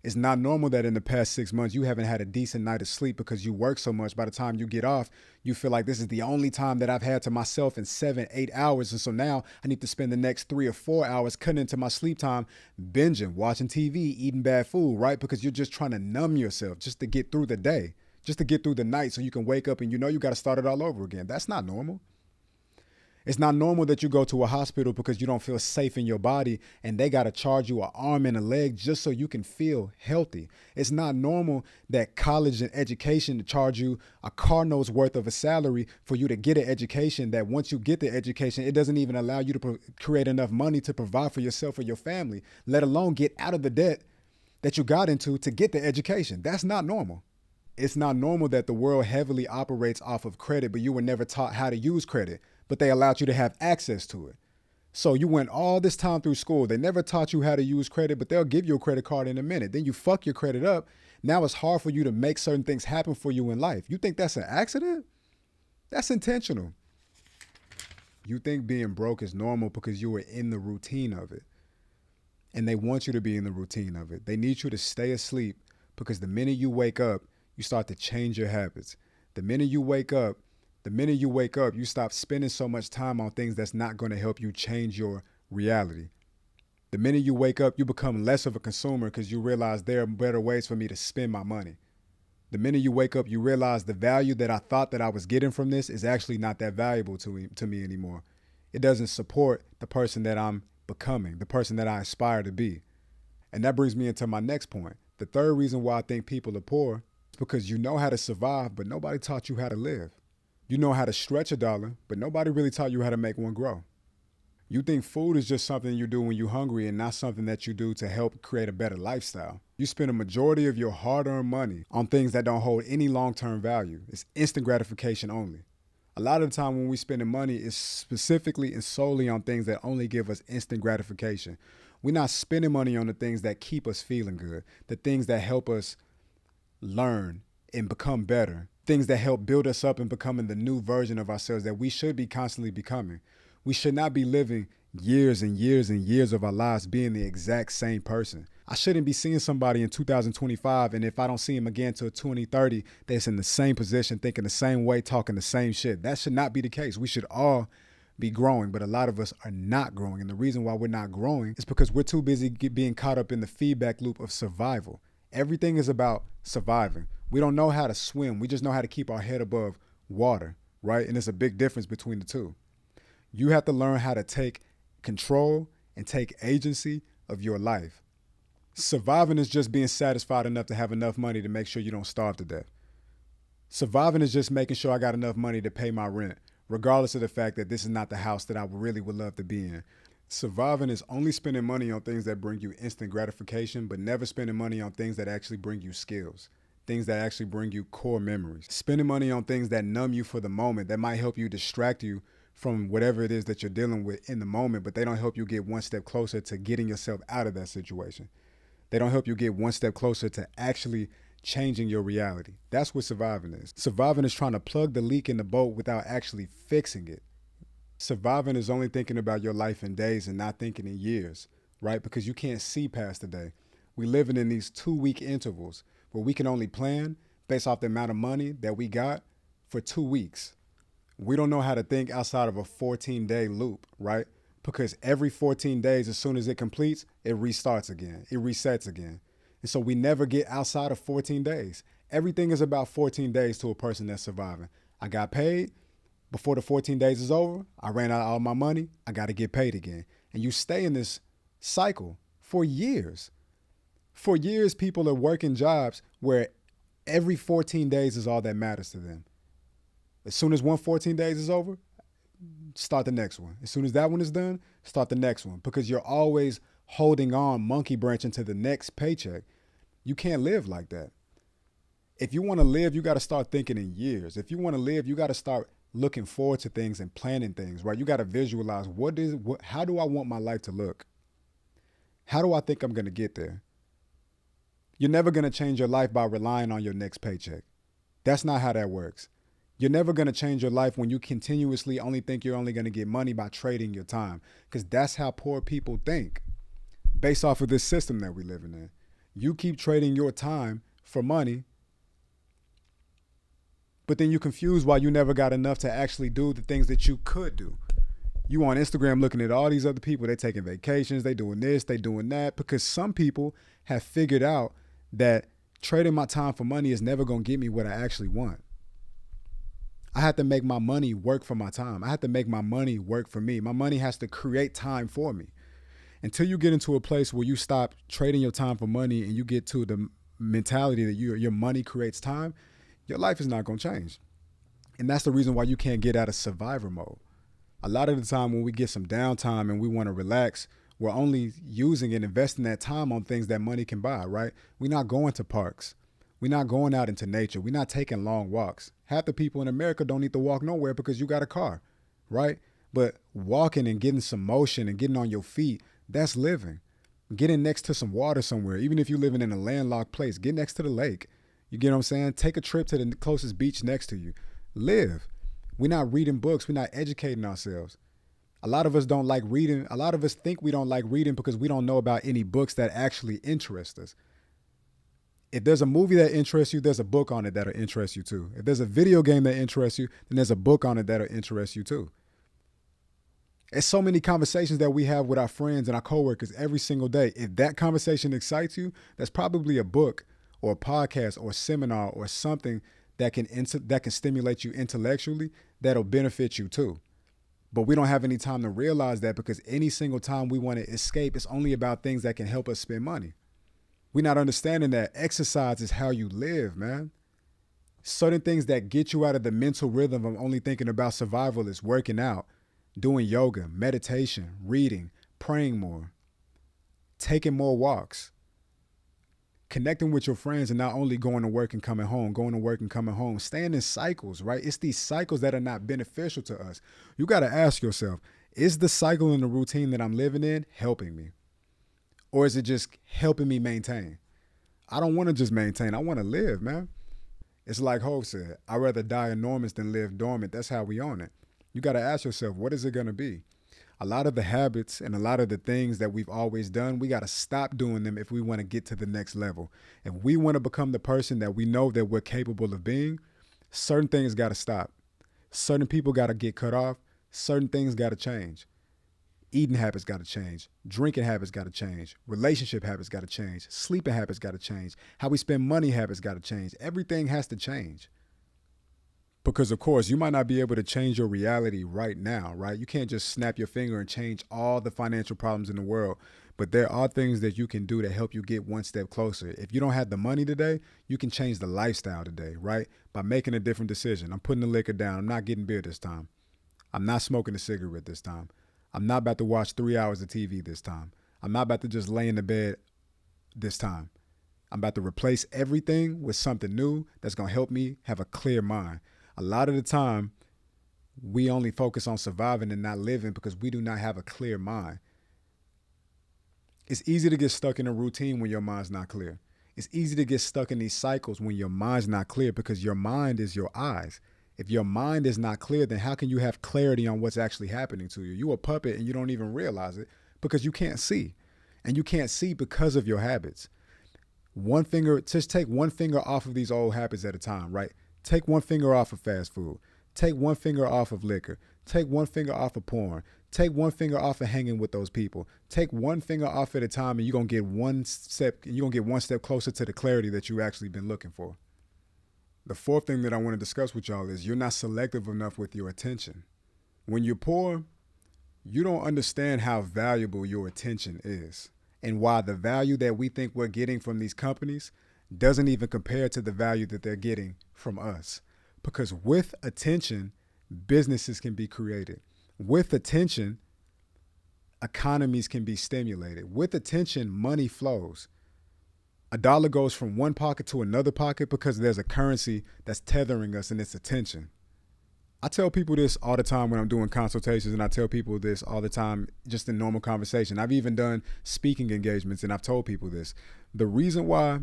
It's not normal that in the past 6 months you haven't had a decent night of sleep because you work so much. By the time you get off, you feel like this is the only time that I've had to myself in 7-8 hours. And so now I need to spend the next 3 or 4 hours cutting into my sleep time, binging, watching TV, eating bad food, right? Because you're just trying to numb yourself just to get through the day, just to get through the night so you can wake up and you got to start it all over again. That's not normal. It's not normal that you go to a hospital because you don't feel safe in your body and they got to charge you an arm and a leg just so you can feel healthy. It's not normal that college and education charge you a car note's worth of a salary for you to get an education that once you get the education, it doesn't even allow you to create enough money to provide for yourself or your family, let alone get out of the debt that you got into to get the education. That's not normal. It's not normal that the world heavily operates off of credit, but you were never taught how to use credit, but they allowed you to have access to it. So you went all this time through school. They never taught you how to use credit, but they'll give you a credit card in a minute. Then you fuck your credit up. Now it's hard for you to make certain things happen for you in life. You think that's an accident? That's intentional. You think being broke is normal because you were in the routine of it. And they want you to be in the routine of it. They need you to stay asleep because the minute you wake up, you start to change your habits. The minute you wake up, you stop spending so much time on things that's not going to help you change your reality. The minute you wake up, you become less of a consumer because you realize there are better ways for me to spend my money. The minute you wake up, you realize the value that I thought that I was getting from this is actually not that valuable to me anymore. It doesn't support the person that I'm becoming, the person that I aspire to be. And that brings me into my next point. The third reason why I think people are poor is because you know how to survive, but nobody taught you how to live. You know how to stretch a dollar, but nobody really taught you how to make one grow. You think food is just something you do when you're hungry and not something that you do to help create a better lifestyle. You spend a majority of your hard-earned money on things that don't hold any long-term value. It's instant gratification only. A lot of the time when we spending money, it's specifically and solely on things that only give us instant gratification. We're not spending money on the things that keep us feeling good, the things that help us learn and become better, things that help build us up and becoming the new version of ourselves that we should be constantly becoming. We should not be living years and years and years of our lives being the exact same person. I shouldn't be seeing somebody in 2025, and if I don't see him again till 2030, that's in the same position, thinking the same way, talking the same shit. That should not be the case. We should all be growing, but a lot of us are not growing. And the reason why we're not growing is because we're too busy being caught up in the feedback loop of survival. Everything is about surviving. We don't know how to swim. We just know how to keep our head above water, right? And there's a big difference between the two. You have to learn how to take control and take agency of your life. Surviving is just being satisfied enough to have enough money to make sure you don't starve to death. Surviving is just making sure I got enough money to pay my rent, regardless of the fact that this is not the house that I really would love to be in. Surviving is only spending money on things that bring you instant gratification, but never spending money on things that actually bring you skills, things that actually bring you core memories. Spending money on things that numb you for the moment, that might help you distract you from whatever it is that you're dealing with in the moment, but they don't help you get one step closer to getting yourself out of that situation. They don't help you get one step closer to actually changing your reality. That's what surviving is. Surviving is trying to plug the leak in the boat without actually fixing it. Surviving is only thinking about your life in days and not thinking in years, right? Because you can't see past the day. We're living in these 2-week intervals where we can only plan based off the amount of money that we got for 2 weeks. We don't know how to think outside of a 14-day loop, right? Because every 14 days, as soon as it completes, it restarts again. It resets again. And so we never get outside of 14 days. Everything is about 14 days to a person that's surviving. I got paid. Before the 14 days is over, I ran out of all my money. I got to get paid again. And you stay in this cycle for years. For years, people are working jobs where every 14 days is all that matters to them. As soon as 14 days is over, start the next one. As soon as that one is done, start the next one, because you're always holding on, monkey branching to the next paycheck. You can't live like that. If you want to live, you got to start thinking in years. If you want to live, you got to start looking forward to things and planning things, right? You got to visualize how do I want my life to look? How do I think I'm going to get there? You're never going to change your life by relying on your next paycheck. That's not how that works. You're never going to change your life when you continuously only think you're only going to get money by trading your time, because that's how poor people think based off of this system that we're living in. You keep trading your time for money, but then you're confused why you never got enough to actually do the things that you could do. You on Instagram looking at all these other people, they taking vacations, they doing this, they doing that, because some people have figured out that trading my time for money is never going to get me what I actually want. I have to make my money work for my time. I have to make my money work for me. My money has to create time for me. Until you get into a place where you stop trading your time for money and you get to the mentality that your money creates time, your life is not going to change. And that's the reason why you can't get out of survivor mode. A lot of the time when we get some downtime and we want to relax, we're only using and investing that time on things that money can buy, right? We're not going to parks. We're not going out into nature. We're not taking long walks. Half the people in America don't need to walk nowhere because you got a car, right? But walking and getting some motion and getting on your feet, that's living. Getting next to some water somewhere, even if you're living in a landlocked place, get next to the lake. You get what I'm saying? Take a trip to the closest beach next to you. Live. We're not reading books. We're not educating ourselves. A lot of us don't like reading. A lot of us think we don't like reading because we don't know about any books that actually interest us. If there's a movie that interests you, there's a book on it that'll interest you too. If there's a video game that interests you, then there's a book on it that'll interest you too. It's so many conversations that we have with our friends and our coworkers every single day. If that conversation excites you, that's probably a book or a podcast or a seminar or something that can stimulate you intellectually that'll benefit you too. But we don't have any time to realize that, because any single time we want to escape, it's only about things that can help us spend money. We're not understanding that exercise is how you live, man. Certain things that get you out of the mental rhythm of only thinking about survival is working out, doing yoga, meditation, reading, praying more, taking more walks, connecting with your friends, and not only going to work and coming home, staying in cycles, right? It's these cycles that are not beneficial to us. You got to ask yourself, is the cycle and the routine that I'm living in helping me? Or is it just helping me maintain? I don't want to just maintain. I want to live, man. It's like Hov said, I'd rather die enormous than live dormant. That's how we own it. You got to ask yourself, what is it going to be? A lot of the habits and a lot of the things that we've always done, we got to stop doing them if we want to get to the next level. If we want to become the person that we know that we're capable of being, certain things got to stop. Certain people got to get cut off. Certain things got to change. Eating habits got to change. Drinking habits got to change. Relationship habits got to change. Sleeping habits got to change. How we spend money habits got to change. Everything has to change. Because, of course, you might not be able to change your reality right now, right? You can't just snap your finger and change all the financial problems in the world. But there are things that you can do to help you get one step closer. If you don't have the money today, you can change the lifestyle today, right? By making a different decision. I'm putting the liquor down. I'm not getting beer this time. I'm not smoking a cigarette this time. I'm not about to watch 3 hours of TV this time. I'm not about to just lay in the bed this time. I'm about to replace everything with something new that's going to help me have a clear mind. A lot of the time, we only focus on surviving and not living because we do not have a clear mind. It's easy to get stuck in a routine when your mind's not clear. It's easy to get stuck in these cycles when your mind's not clear because your mind is your eyes. If your mind is not clear, then how can you have clarity on what's actually happening to you? You're a puppet and you don't even realize it because you can't see. And you can't see because of your habits. Just take one finger off of these old habits at a time, right? Take one finger off of fast food. Take one finger off of liquor. Take one finger off of porn. Take one finger off of hanging with those people. Take one finger off at a time, and you're gonna get one step closer to the clarity that you've actually been looking for. The fourth thing that I want to discuss with y'all is you're not selective enough with your attention. When you're poor, you don't understand how valuable your attention is and why the value that we think we're getting from these companies doesn't even compare to the value that they're getting from us. Because with attention, businesses can be created. With attention, economies can be stimulated. With attention, money flows. A dollar goes from one pocket to another pocket because there's a currency that's tethering us, and it's attention. I tell people this all the time when I'm doing consultations, and I tell people this all the time just in normal conversation. I've even done speaking engagements, and I've told people this. The reason why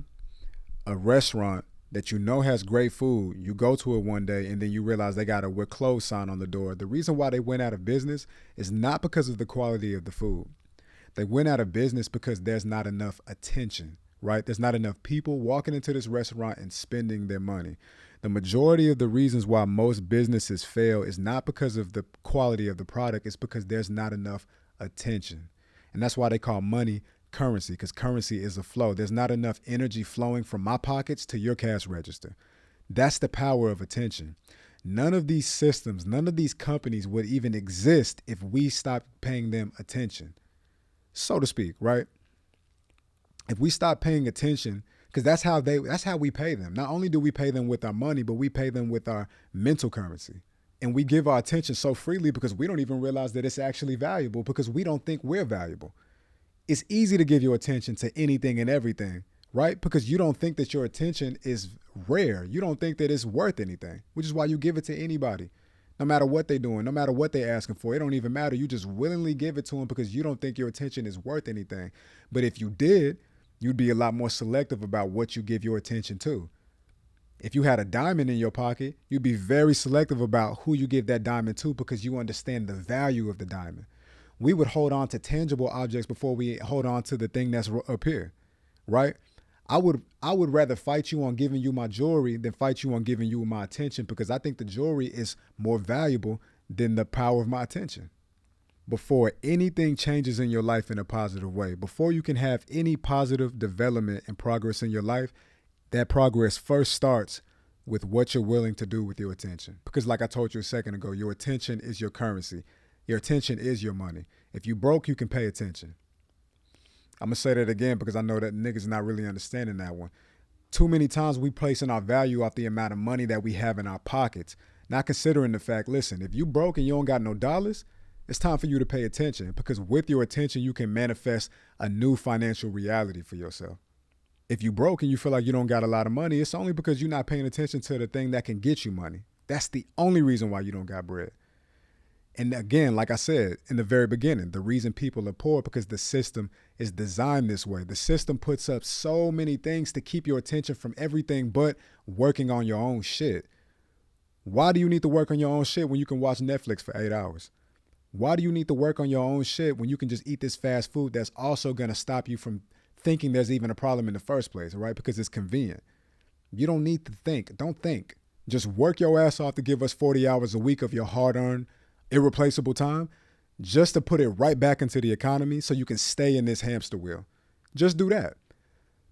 a restaurant that you know has great food, you go to it one day and then you realize they got a "we're closed" sign on the door. The reason why they went out of business is not because of the quality of the food. They went out of business because there's not enough attention, right? There's not enough people walking into this restaurant and spending their money. The majority of the reasons why most businesses fail is not because of the quality of the product, it's because there's not enough attention. And that's why they call money currency, because currency is a flow. There's not enough energy flowing from my pockets to your cash register. That's the power of attention. None of these systems, none of these companies would even exist if we stopped paying them attention, so to speak, right? If we stop paying attention, because that's how we pay them. Not only do we pay them with our money, but we pay them with our mental currency. And we give our attention so freely because we don't even realize that it's actually valuable because we don't think we're valuable. It's easy to give your attention to anything and everything, right? Because you don't think that your attention is rare. You don't think that it's worth anything, which is why you give it to anybody. No matter what they're doing, no matter what they're asking for, it don't even matter. You just willingly give it to them because you don't think your attention is worth anything. But if you did, you'd be a lot more selective about what you give your attention to. If you had a diamond in your pocket, you'd be very selective about who you give that diamond to because you understand the value of the diamond. We would hold on to tangible objects before we hold on to the thing that's up here, right? I would rather fight you on giving you my jewelry than fight you on giving you my attention because I think the jewelry is more valuable than the power of my attention. Before anything changes in your life in a positive way, before you can have any positive development and progress in your life, that progress first starts with what you're willing to do with your attention. Because like I told you a second ago, your attention is your currency. Your attention is your money. If you broke, you can pay attention. I'm going to say that again because I know that niggas not really understanding that one. Too many times we placing our value off the amount of money that we have in our pockets, not considering the fact, listen, if you broke and you don't got no dollars, it's time for you to pay attention because with your attention, you can manifest a new financial reality for yourself. If you broke and you feel like you don't got a lot of money, it's only because you're not paying attention to the thing that can get you money. That's the only reason why you don't got bread. And again, like I said in the very beginning, the reason people are poor because the system is designed this way. The system puts up so many things to keep your attention from everything but working on your own shit. Why do you need to work on your own shit when you can watch Netflix for 8 hours? Why do you need to work on your own shit when you can just eat this fast food that's also going to stop you from thinking there's even a problem in the first place, right? Because it's convenient. You don't need to think. Don't think. Just work your ass off to give us 40 hours a week of your hard-earned, irreplaceable time just to put it right back into the economy so you can stay in this hamster wheel. Just do that.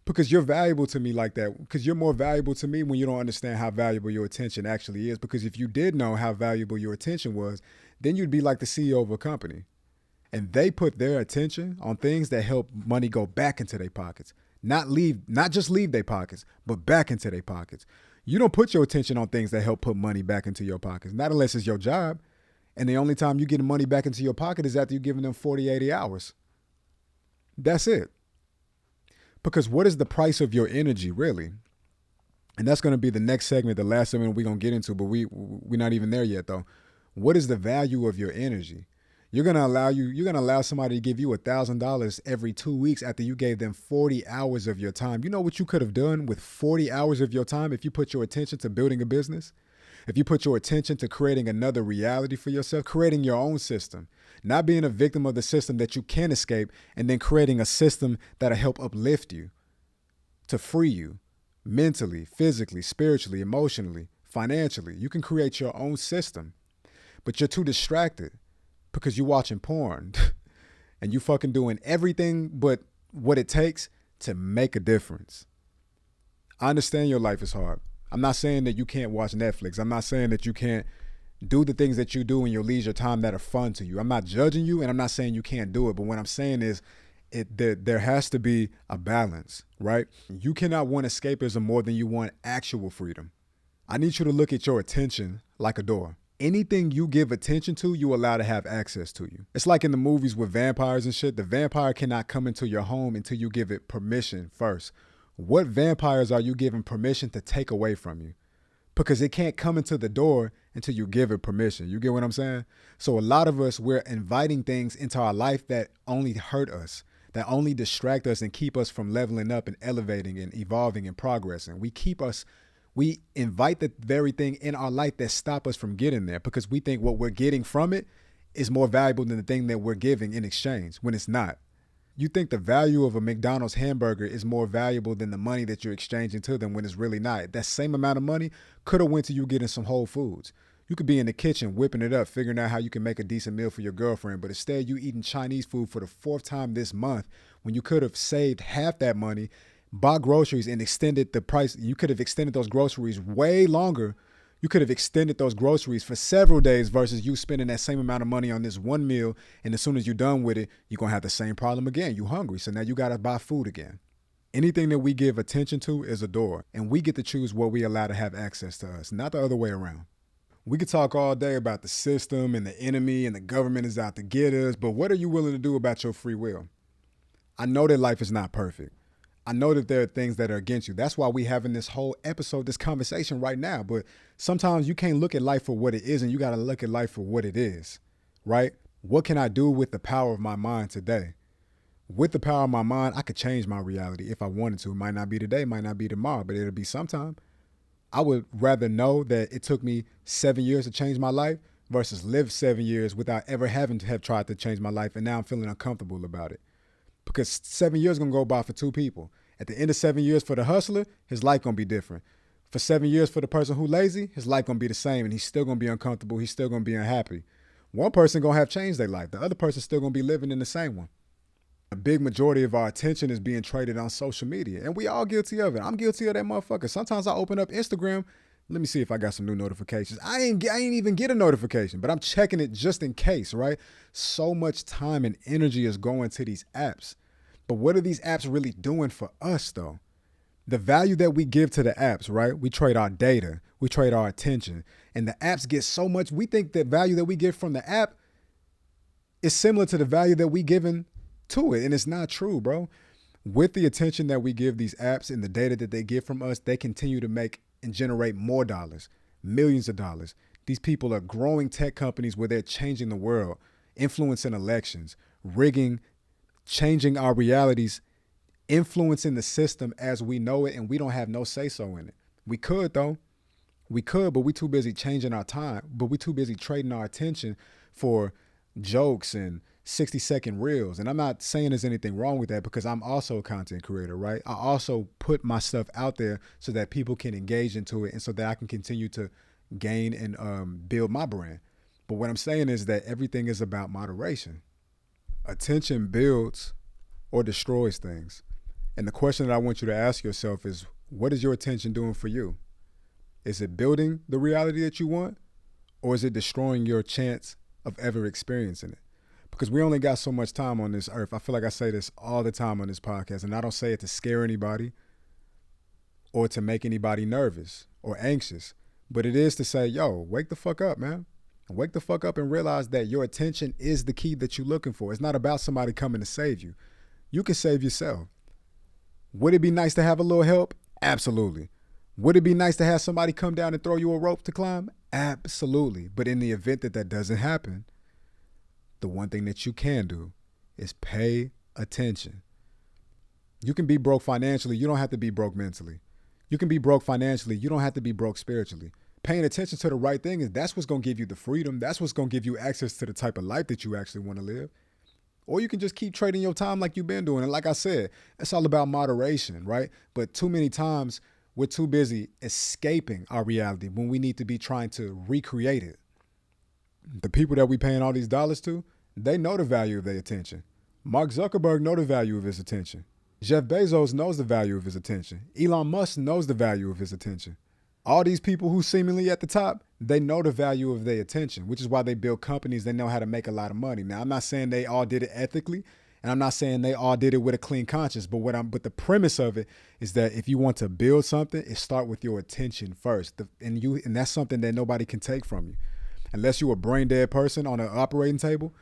Because you're valuable to me like that. Because you're more valuable to me when you don't understand how valuable your attention actually is. Because if you did know how valuable your attention was, then you'd be like the CEO of a company. And they put their attention on things that help money go back into their pockets. Not just leave their pockets, but back into their pockets. You don't put your attention on things that help put money back into your pockets, not unless it's your job. And the only time you get money back into your pocket is after you're giving them 40, 80 hours. That's it. Because what is the price of your energy, really? And that's going to be the next segment, the last segment we're going to get into, but we're not even there yet, though. What is the value of your energy? You're going to allow somebody to give you $1,000 every 2 weeks after you gave them 40 hours of your time. You know what you could have done with 40 hours of your time if you put your attention to building a business? If you put your attention to creating another reality for yourself, creating your own system, not being a victim of the system that you can escape, and then creating a system that'll help uplift you, to free you mentally, physically, spiritually, emotionally, financially. You can create your own system, but you're too distracted because you're watching porn and you fucking doing everything but what it takes to make a difference. I understand your life is hard. I'm not saying that you can't watch Netflix. I'm not saying that you can't do the things that you do in your leisure time that are fun to you. I'm not judging you, and I'm not saying you can't do it. But what I'm saying is there has to be a balance, right? You cannot want escapism more than you want actual freedom. I need you to look at your attention like a door. Anything you give attention to, you allow to have access to you. It's like in the movies with vampires and shit. The vampire cannot come into your home until you give it permission first. What vampires are you giving permission to take away from you? Because it can't come into the door until you give it permission. You get what I'm saying? So a lot of us, we're inviting things into our life that only hurt us, that only distract us and keep us from leveling up and elevating and evolving and progressing. We invite the very thing in our life that stop us from getting there because we think what we're getting from it is more valuable than the thing that we're giving in exchange, when it's not. You think the value of a McDonald's hamburger is more valuable than the money that you're exchanging to them, when it's really not. That same amount of money could have went to you getting some Whole Foods. You could be in the kitchen whipping it up, figuring out how you can make a decent meal for your girlfriend, but instead you eating Chinese food for the 4th time this month when you could have saved half that money, bought groceries, and extended the price. You could have extended those groceries way longer. You could have extended those groceries for several days versus you spending that same amount of money on this one meal. And as soon as you're done with it, you're going to have the same problem again. You're hungry. So now you got to buy food again. Anything that we give attention to is a door, and we get to choose what we allow to have access to us, not the other way around. We could talk all day about the system and the enemy and the government is out to get us, but what are you willing to do about your free will? I know that life is not perfect. I know that there are things that are against you. That's why we having this whole episode, this conversation right now. But sometimes you can't look at life for what it is, and you got to look at life for what it is, right? What can I do with the power of my mind today? With the power of my mind, I could change my reality if I wanted to. It might not be today, might not be tomorrow, but it'll be sometime. I would rather know that it took me 7 years to change my life versus live 7 years without ever having to have tried to change my life, and now I'm feeling uncomfortable about it. Because 7 years going to go by for two people. At the end of 7 years for the hustler, his life going to be different. For 7 years for the person who lazy, his life going to be the same, and he's still going to be uncomfortable. He's still going to be unhappy. One person going to have changed their life. The other person still going to be living in the same one. A big majority of our attention is being traded on social media, and we all guilty of it. I'm guilty of that motherfucker. Sometimes I open up Instagram. Let me see if I got some new notifications. I ain't even get a notification, but I'm checking it just in case, right? So much time and energy is going to these apps. But what are these apps really doing for us, though? The value that we give to the apps, right? We trade our data. We trade our attention. And the apps get so much. We think the value that we get from the app is similar to the value that we given to it. And it's not true, bro. With the attention that we give these apps and the data that they get from us, they continue to make and generate more dollars, millions of dollars. These people are growing tech companies where they're changing the world, influencing elections, rigging, changing our realities, influencing the system as we know it, and we don't have no say-so in it. We could, though. We could, but we too busy changing our time, but we too busy trading our attention for jokes and 60-second reels. And I'm not saying there's anything wrong with that, because I'm also a content creator, right? I also put my stuff out there so that people can engage into it and so that I can continue to gain and build my brand. But what I'm saying is that everything is about moderation. Attention builds or destroys things. And the question that I want you to ask yourself is, what is your attention doing for you? Is it building the reality that you want, or is it destroying your chance of ever experiencing it? because we only got so much time on this earth. I feel like I say this all the time on this podcast, and I don't say it to scare anybody or to make anybody nervous or anxious, but it is to say, yo, wake the fuck up, man. Wake the fuck up and realize that your attention is the key that you're looking for. It's not about somebody coming to save you. You can save yourself. Would it be nice to have a little help? Absolutely. Would it be nice to have somebody come down and throw you a rope to climb? Absolutely. But in the event that that doesn't happen, the one thing that you can do is pay attention. You can be broke financially. You don't have to be broke mentally. You can be broke financially. You don't have to be broke spiritually. Paying attention to the right thing that's what's going to give you the freedom. That's what's going to give you access to the type of life that you actually want to live. Or you can just keep trading your time like you've been doing. And like I said, it's all about moderation, right? But too many times we're too busy escaping our reality when we need to be trying to recreate it. The people that we paying all these dollars to, they know the value of their attention. Mark Zuckerberg know the value of his attention. Jeff Bezos knows the value of his attention. Elon Musk knows the value of his attention. All these people who seemingly at the top, they know the value of their attention, which is why they build companies. They know how to make a lot of money. Now, I'm not saying they all did it ethically, and I'm not saying they all did it with a clean conscience, but the premise of it is that if you want to build something, it start with your attention first. And that's something that nobody can take from you. Unless you're a brain dead person on an operating table,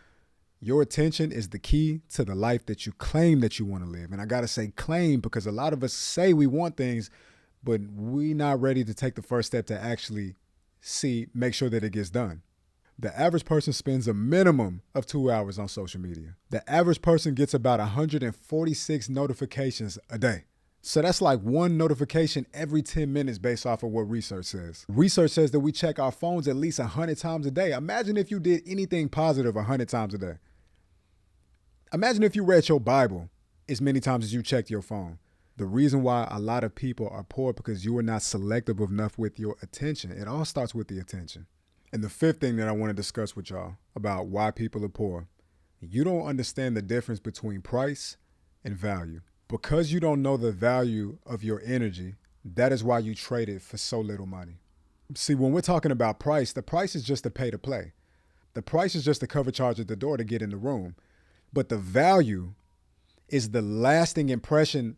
your attention is the key to the life that you claim that you want to live. And I got to say claim, because a lot of us say we want things, but we not ready to take the first step to actually make sure that it gets done. The average person spends a minimum of 2 hours on social media. The average person gets about 146 notifications a day. So that's like one notification every 10 minutes based off of what research says. Research says that we check our phones at least 100 times a day. Imagine if you did anything positive 100 times a day. Imagine if you read your Bible as many times as you checked your phone. The reason why a lot of people are poor because you are not selective enough with your attention. It all starts with the attention. And the fifth thing that I want to discuss with y'all about why people are poor, you don't understand the difference between price and value. Because you don't know the value of your energy, that is why you trade it for so little money. See, when we're talking about price, the price is just to pay to play. The price is just the cover charge at the door to get in the room. But the value is the lasting impression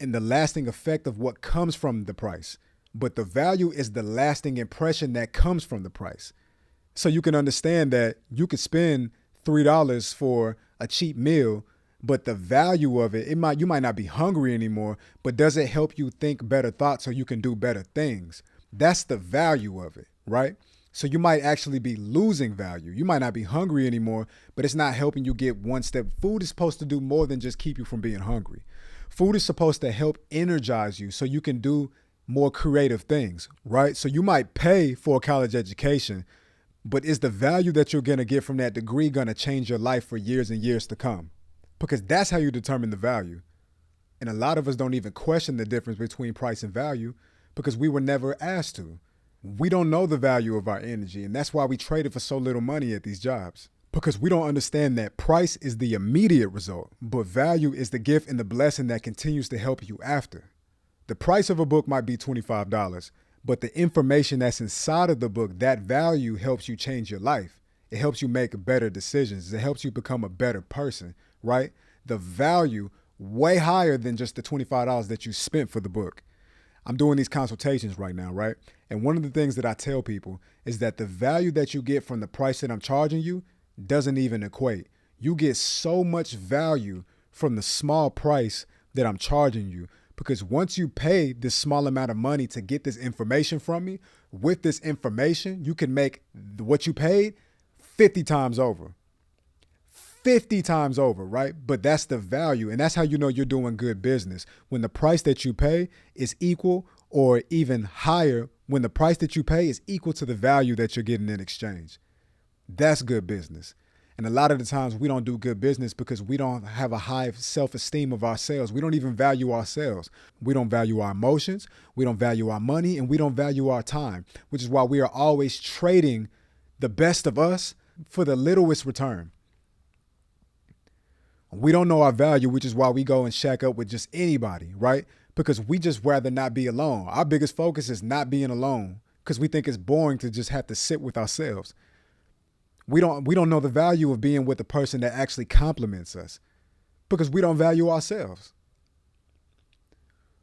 and the lasting effect of what comes from the price. But the value is the lasting impression that comes from the price. So you can understand that you could spend $3 for a cheap meal, but the value of it, you might not be hungry anymore, but does it help you think better thoughts so you can do better things? That's the value of it, right? So you might actually be losing value. You might not be hungry anymore, but it's not helping you get one step. Food is supposed to do more than just keep you from being hungry. Food is supposed to help energize you so you can do more creative things, right? So you might pay for a college education, but is the value that you're going to get from that degree going to change your life for years and years to come? Because that's how you determine the value. And a lot of us don't even question the difference between price and value because we were never asked to. We don't know the value of our energy, and that's why we traded for so little money at these jobs. Because we don't understand that price is the immediate result, but value is the gift and the blessing that continues to help you after. The price of a book might be $25, but the information that's inside of the book, that value helps you change your life. It helps you make better decisions. It helps you become a better person, right? The value way higher than just the $25 that you spent for the book. I'm doing these consultations right now, right? And one of the things that I tell people is that the value that you get from the price that I'm charging you doesn't even equate. You get so much value from the small price that I'm charging you, because once you pay this small amount of money to get this information from me, with this information, you can make what you paid 50 times over. 50 times over, right? But that's the value. And that's how you know you're doing good business. When the price that you pay is equal or even higher, when the price that you pay is equal to the value that you're getting in exchange. That's good business. And a lot of the times we don't do good business because we don't have a high self-esteem of ourselves. We don't even value ourselves. We don't value our emotions. We don't value our money, and we don't value our time, which is why we are always trading the best of us for the littlest return. We don't know our value, which is why we go and shack up with just anybody, right? Because we just rather not be alone. Our biggest focus is not being alone because we think it's boring to just have to sit with ourselves. We don't know the value of being with a person that actually compliments us because we don't value ourselves.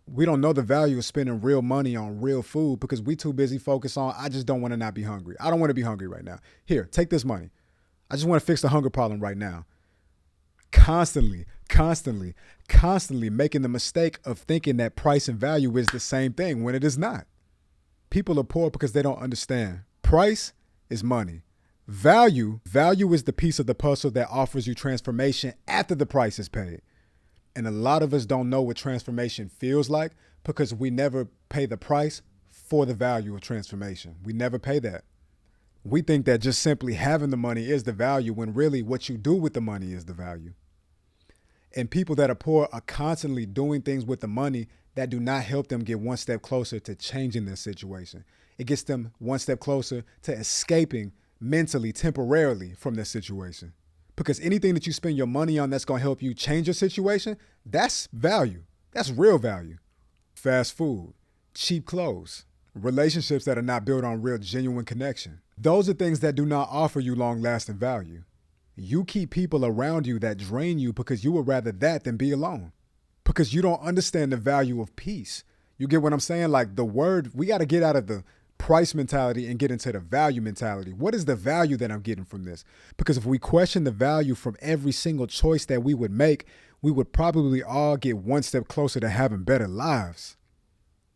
We don't know the value of spending real money on real food because we too busy focused on, I just don't want to not be hungry. I don't want to be hungry right now. Here, take this money. I just want to fix the hunger problem right now. Constantly making the mistake of thinking that price and value is the same thing when it is not. People are poor because they don't understand. Price is money. Value is the piece of the puzzle that offers you transformation after the price is paid. And a lot of us don't know what transformation feels like because we never pay the price for the value of transformation. We never pay that. We think that just simply having the money is the value when really what you do with the money is the value. And people that are poor are constantly doing things with the money that do not help them get one step closer to changing their situation. It gets them one step closer to escaping mentally, temporarily from their situation. Because anything that you spend your money on that's going to help you change your situation, that's value. That's real value. Fast food, cheap clothes, relationships that are not built on real, genuine connection. Those are things that do not offer you long-lasting value. You keep people around you that drain you because you would rather that than be alone. Because you don't understand the value of peace. You get what I'm saying? Like we got to get out of the price mentality and get into the value mentality. What is the value that I'm getting from this? Because if we question the value from every single choice that we would make, we would probably all get one step closer to having better lives.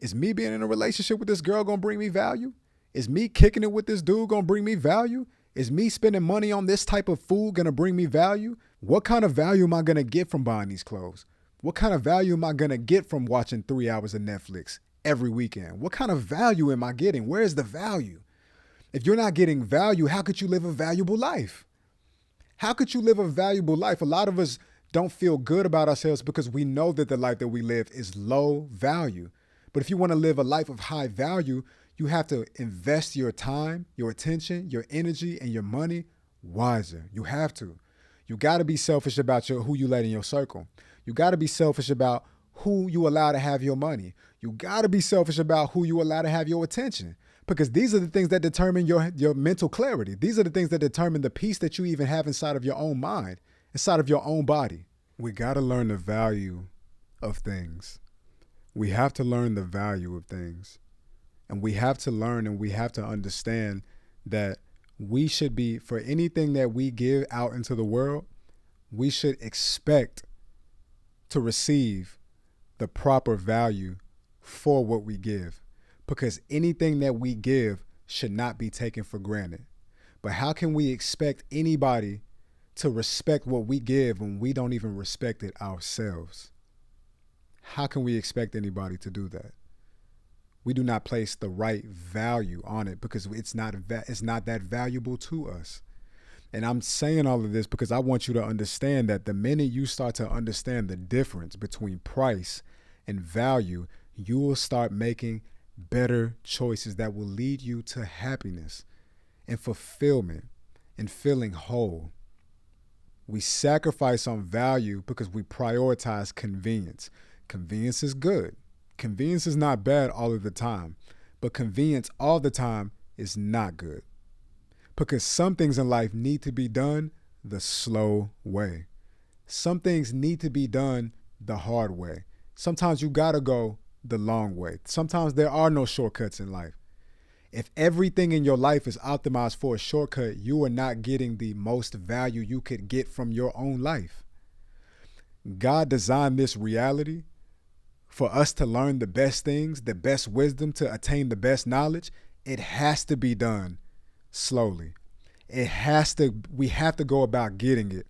Is me being in a relationship with this girl going to bring me value? Is me kicking it with this dude going to bring me value? Is me spending money on this type of food going to bring me value? What kind of value am I going to get from buying these clothes? What kind of value am I going to get from watching 3 hours of Netflix every weekend? What kind of value am I getting? Where is the value? If you're not getting value, how could you live a valuable life? How could you live a valuable life? A lot of us don't feel good about ourselves because we know that the life that we live is low value. But if you want to live a life of high value, you have to invest your time, your attention, your energy, and your money wiser. You have to. You got to be selfish about who you let in your circle. You got to be selfish about who you allow to have your money. You got to be selfish about who you allow to have your attention, because these are the things that determine your mental clarity. These are the things that determine the peace that you even have inside of your own mind, inside of your own body. We got to learn the value of things. We have to learn the value of things. And we have to learn and we have to understand that we should be, for anything that we give out into the world, we should expect to receive the proper value for what we give, because anything that we give should not be taken for granted. But how can we expect anybody to respect what we give when we don't even respect it ourselves? How can we expect anybody to do that? We do not place the right value on it because it's not that valuable to us. And I'm saying all of this because I want you to understand that the minute you start to understand the difference between price and value, you will start making better choices that will lead you to happiness and fulfillment and feeling whole. We sacrifice on value because we prioritize convenience. Convenience is good. Convenience is not bad all of the time, but convenience all the time is not good, because some things in life need to be done the slow way. Some things need to be done the hard way. Sometimes you gotta go the long way. Sometimes there are no shortcuts in life. If everything in your life is optimized for a shortcut, you are not getting the most value you could get from your own life. God designed this reality for us to learn the best things, the best wisdom, to attain the best knowledge. It has to be done slowly. We have to go about getting it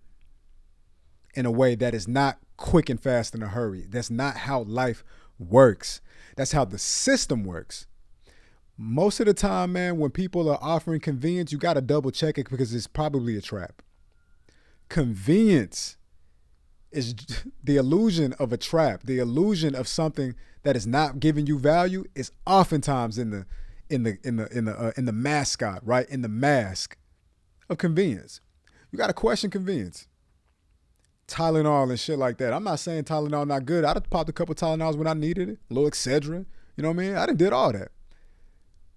in a way that is not quick and fast in a hurry. That's not how life works. That's how the system works. Most of the time, man, when people are offering convenience, you got to double check it because it's probably a trap. Convenience is the illusion of a trap. The illusion of something that is not giving you value is oftentimes in the mascot, right? In the mask of convenience. You got to question convenience. Tylenol and shit like that. I'm not saying Tylenol not good. I done popped a couple Tylenols when I needed it. A little Excedrin. You know what I mean? I done did all that.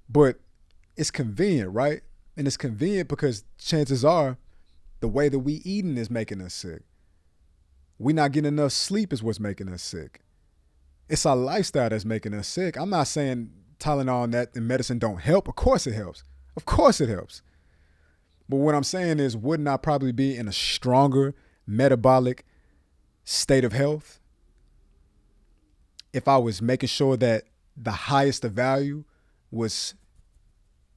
But it's convenient, right? And it's convenient because chances are the way that we eating is making us sick. We not getting enough sleep is what's making us sick. It's our lifestyle that's making us sick. I'm not saying Tylenol and that and medicine don't help. Of course it helps. Of course it helps. But what I'm saying is, wouldn't I probably be in a stronger metabolic state of health if I was making sure that the highest of value was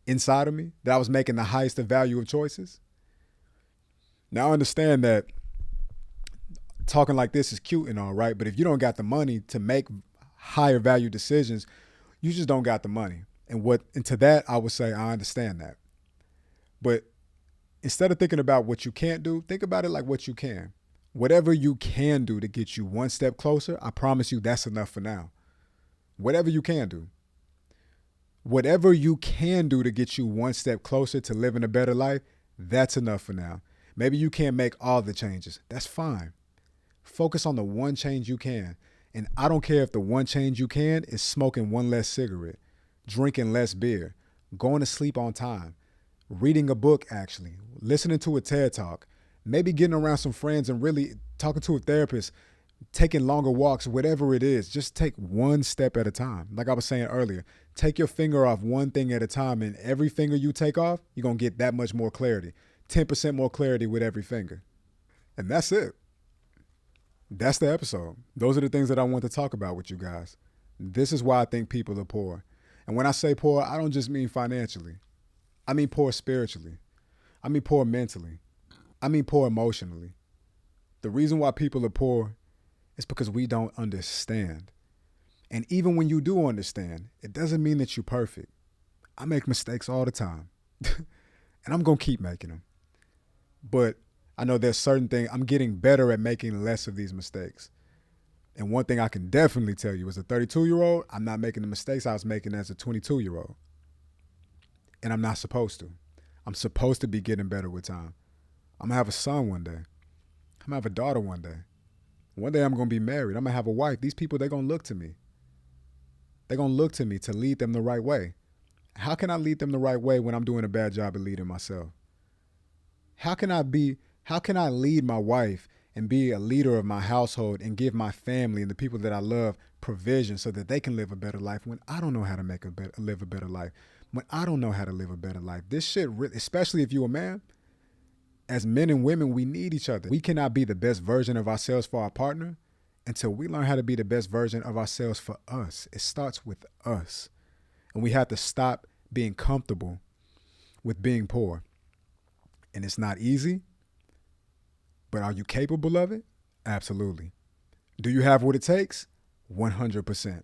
inside of me, that I was making the highest of value of choices? Now I understand that talking like this is cute and all right, but if you don't got the money to make higher value decisions, you just don't got the money. And to that, I would say I understand that. But instead of thinking about what you can't do, think about it like what you can. Whatever you can do to get you one step closer, I promise you that's enough for now. Whatever you can do. Whatever you can do to get you one step closer to living a better life, that's enough for now. Maybe you can't make all the changes. That's fine. Focus on the one change you can. And I don't care if the one change you can is smoking one less cigarette, drinking less beer, going to sleep on time, reading a book actually, listening to a TED Talk, maybe getting around some friends and really talking to a therapist, taking longer walks, whatever it is. Just take one step at a time. Like I was saying earlier, take your finger off one thing at a time, and every finger you take off, you're going to get that much more clarity. 10% more clarity with every finger. And that's it. That's the episode. Those are the things that I want to talk about with you guys. This is why I think people are poor. And when I say poor, I don't just mean financially. I mean poor spiritually. I mean poor mentally. I mean poor emotionally. The reason why people are poor is because we don't understand. And even when you do understand, it doesn't mean that you're perfect. I make mistakes all the time. And I'm going to keep making them. But I know there's certain things, I'm getting better at making less of these mistakes. And one thing I can definitely tell you, as a 32-year-old, I'm not making the mistakes I was making as a 22-year-old. And I'm not supposed to. I'm supposed to be getting better with time. I'm going to have a son one day. I'm going to have a daughter one day. One day I'm going to be married. I'm going to have a wife. These people, they're going to look to me. They're going to look to me to lead them the right way. How can I lead them the right way when I'm doing a bad job at leading myself? How can I lead my wife and be a leader of my household and give my family and the people that I love provision so that they can live a better life when I don't know how to live a better life? When I don't know how to live a better life. This shit, especially if you're a man, as men and women, we need each other. We cannot be the best version of ourselves for our partner until we learn how to be the best version of ourselves for us. It starts with us. And we have to stop being comfortable with being poor. And it's not easy, but are you capable of it? Absolutely. Do you have what it takes? 100%.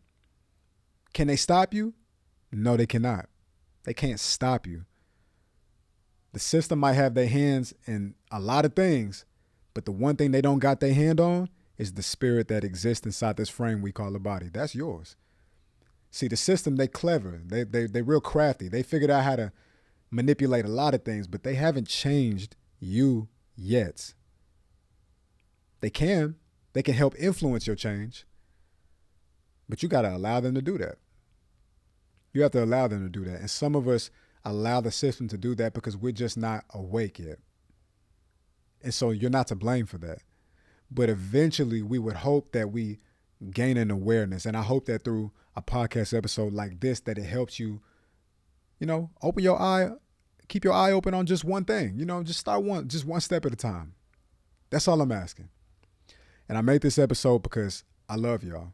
Can they stop you? No, they cannot. They can't stop you. The system might have their hands in a lot of things, but the one thing they don't got their hand on is the spirit that exists inside this frame we call a body. That's yours. See, the system, they clever. They real crafty. They figured out how to manipulate a lot of things, but they haven't changed you yet. They can. They can help influence your change, but you got to allow them to do that. You have to allow them to do that. And some of us allow the system to do that because we're just not awake yet. And so you're not to blame for that. But eventually we would hope that we gain an awareness. And I hope that through a podcast episode like this, that it helps you, open your eye, keep your eye open on just one thing, just start one step at a time. That's all I'm asking. And I made this episode because I love y'all.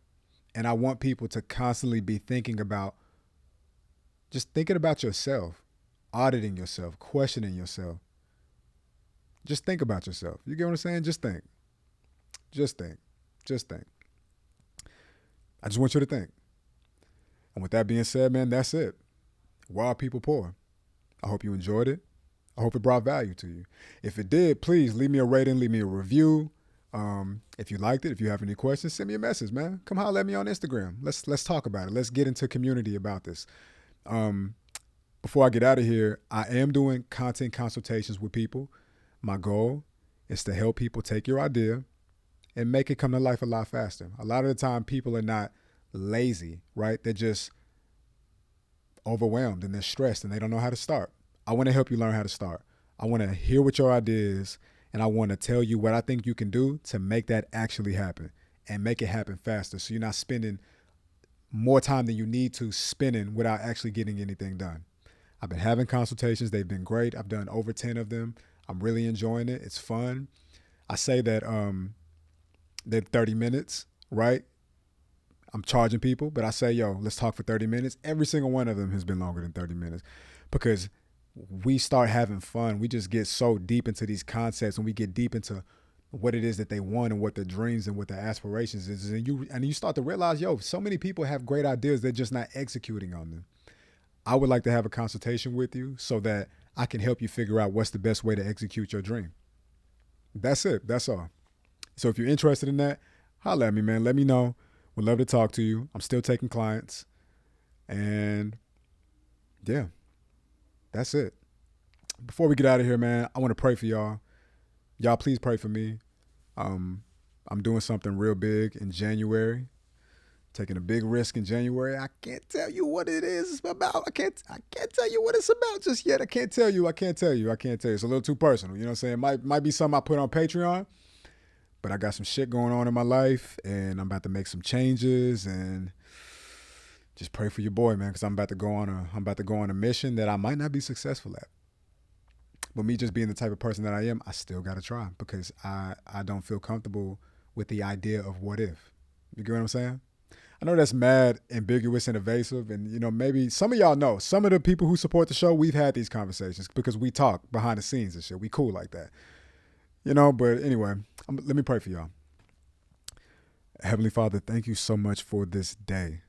And I want people to constantly be thinking about yourself, auditing yourself, questioning yourself. Just think about yourself. You get what I'm saying? Just think. Just think. Just think. I just want you to think. And with that being said, man, that's it. Why are people poor? I hope you enjoyed it. I hope it brought value to you. If it did, please leave me a rating, leave me a review. If you liked it, if you have any questions, send me a message, man. Come holler at me on Instagram. Let's talk about it. Let's get into community about this. Before I get out of here, I am doing content consultations with people. My goal is to help people take your idea and make it come to life a lot faster. A lot of the time people are not lazy, right? They're just overwhelmed and they're stressed and they don't know how to start. I want to help you learn how to start. I want to hear what your idea is, and I want to tell you what I think you can do to make that actually happen and make it happen faster, so you're not spending more time than you need to spending without actually getting anything done. I've been having consultations. They've been great. I've done over 10 of them. I'm really enjoying it. It's fun. I say that they're 30 minutes, right? I'm charging people, but I say, yo, let's talk for 30 minutes. Every single one of them has been longer than 30 minutes because we start having fun. We just get so deep into these concepts, and we get deep into what it is that they want and what their dreams and what their aspirations is. And you start to realize, yo, so many people have great ideas. They're just not executing on them. I would like to have a consultation with you so that I can help you figure out what's the best way to execute your dream. That's it. That's all. So if you're interested in that, holla at me, man. Let me know. Would love to talk to you. I'm still taking clients. And yeah, that's it. Before we get out of here, man, I want to pray for y'all. Y'all, please pray for me. I'm doing something real big in January. Taking a big risk in January. I can't tell you what it is about. I can't tell you what it's about just yet. I can't tell you. It's a little too personal. You know what I'm saying? It might be something I put on Patreon, but I got some shit going on in my life, and I'm about to make some changes, and just pray for your boy, man, because I'm about to go on a mission that I might not be successful at. But me just being the type of person that I am, I still got to try because I don't feel comfortable with the idea of what if. You get what I'm saying? I know that's mad, ambiguous, and evasive, and maybe some of y'all know. Some of the people who support the show, we've had these conversations because we talk behind the scenes and shit. We cool like that, But anyway, let me pray for y'all. Heavenly Father, thank you so much for this day.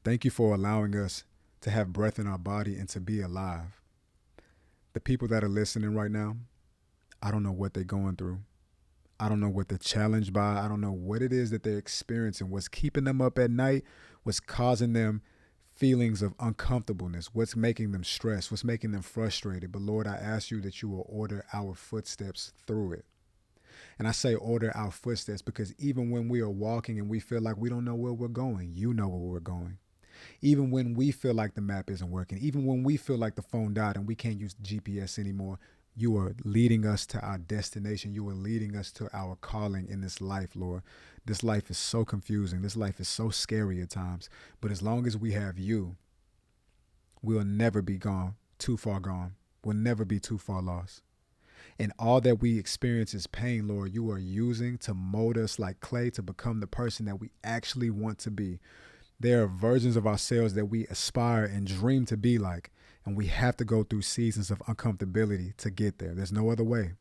Thank you for allowing us to have breath in our body and to be alive. The people that are listening right now, I don't know what they're going through. I don't know what they're challenged by. I don't know what it is that they're experiencing, what's keeping them up at night, what's causing them feelings of uncomfortableness, what's making them stressed, what's making them frustrated. But Lord, I ask you that you will order our footsteps through it. And I say order our footsteps because even when we are walking and we feel like we don't know where we're going, you know where we're going. Even when we feel like the map isn't working, even when we feel like the phone died and we can't use GPS anymore, you are leading us to our destination. You are leading us to our calling in this life, Lord. This life is so confusing. This life is so scary at times. But as long as we have you, we'll never be too far gone. We'll never be too far lost. And all that we experience is pain, Lord, you are using to mold us like clay to become the person that we actually want to be. There are versions of ourselves that we aspire and dream to be like. And we have to go through seasons of uncomfortability to get there. There's no other way.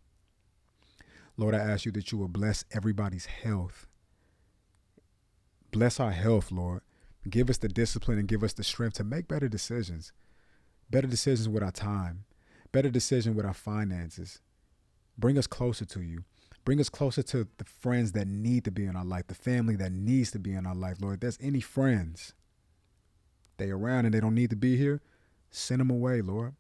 Lord, I ask you that you will bless everybody's health. Bless our health, Lord. Give us the discipline and give us the strength to make better decisions. Better decisions with our time. Better decisions with our finances. Bring us closer to you. Bring us closer to the friends that need to be in our life, the family that needs to be in our life, Lord. If there's any friends, they around and they don't need to be here, send them away, Lord.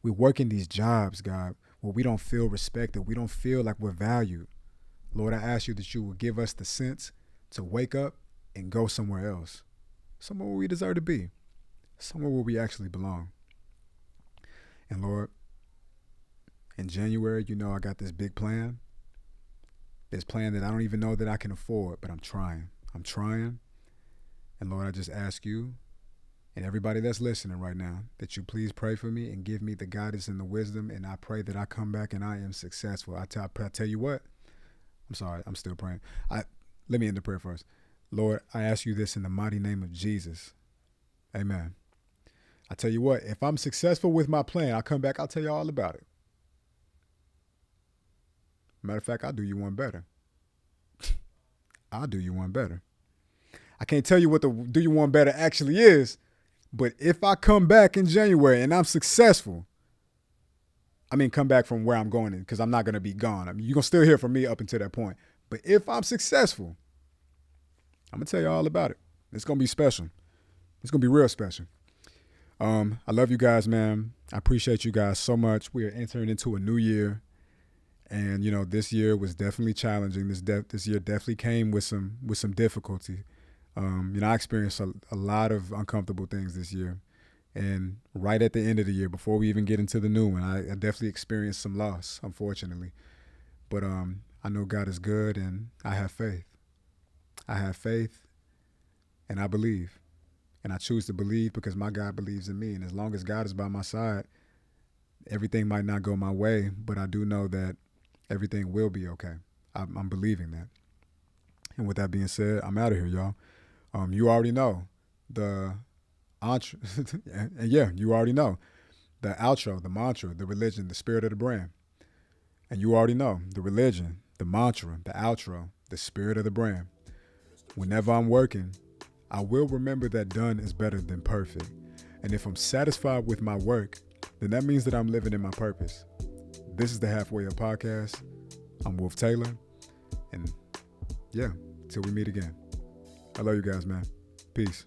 We work in these jobs, God, where we don't feel respected. We don't feel like we're valued. Lord, I ask you that you will give us the sense to wake up and go somewhere else, somewhere where we deserve to be, somewhere where we actually belong. And Lord, in January, I got this big plan. This plan that I don't even know that I can afford, but I'm trying. And Lord, I just ask you and everybody that's listening right now, that you please pray for me and give me the guidance and the wisdom. And I pray that I come back and I am successful. I tell you what, I'm sorry, I'm still praying. Let me end the prayer first. Lord, I ask you this in the mighty name of Jesus. Amen. I tell you what, if I'm successful with my plan, I'll come back, I'll tell you all about it. Matter of fact, I'll do you one better. I'll do you one better. I can't tell you what the do you one better actually is, but if I come back in January and I'm successful, come back from where I'm going in, because I'm not going to be gone. You're going to still hear from me up until that point. But if I'm successful, I'm going to tell you all about it. It's going to be special. It's going to be real special. I love you guys, man. I appreciate you guys so much. We are entering into a new year. And, this year was definitely challenging. This year definitely came with some difficulty. I experienced a lot of uncomfortable things this year. And right at the end of the year, before we even get into the new one, I definitely experienced some loss, unfortunately. But I know God is good, and I have faith. I have faith, and I believe. And I choose to believe because my God believes in me. And as long as God is by my side, everything might not go my way, but I do know that everything will be okay. I'm believing that. And with that being said, I'm out of here, y'all. You already know the entre, and yeah, you already know the outro, the mantra, the religion, the spirit of the brand. And you already know the religion, the mantra, the outro, the spirit of the brand. Whenever I'm working, I will remember that done is better than perfect. And if I'm satisfied with my work, then that means that I'm living in my purpose. This is the Halfway Up Podcast. I'm Wolf Taylor. And yeah, till we meet again. I love you guys, man. Peace.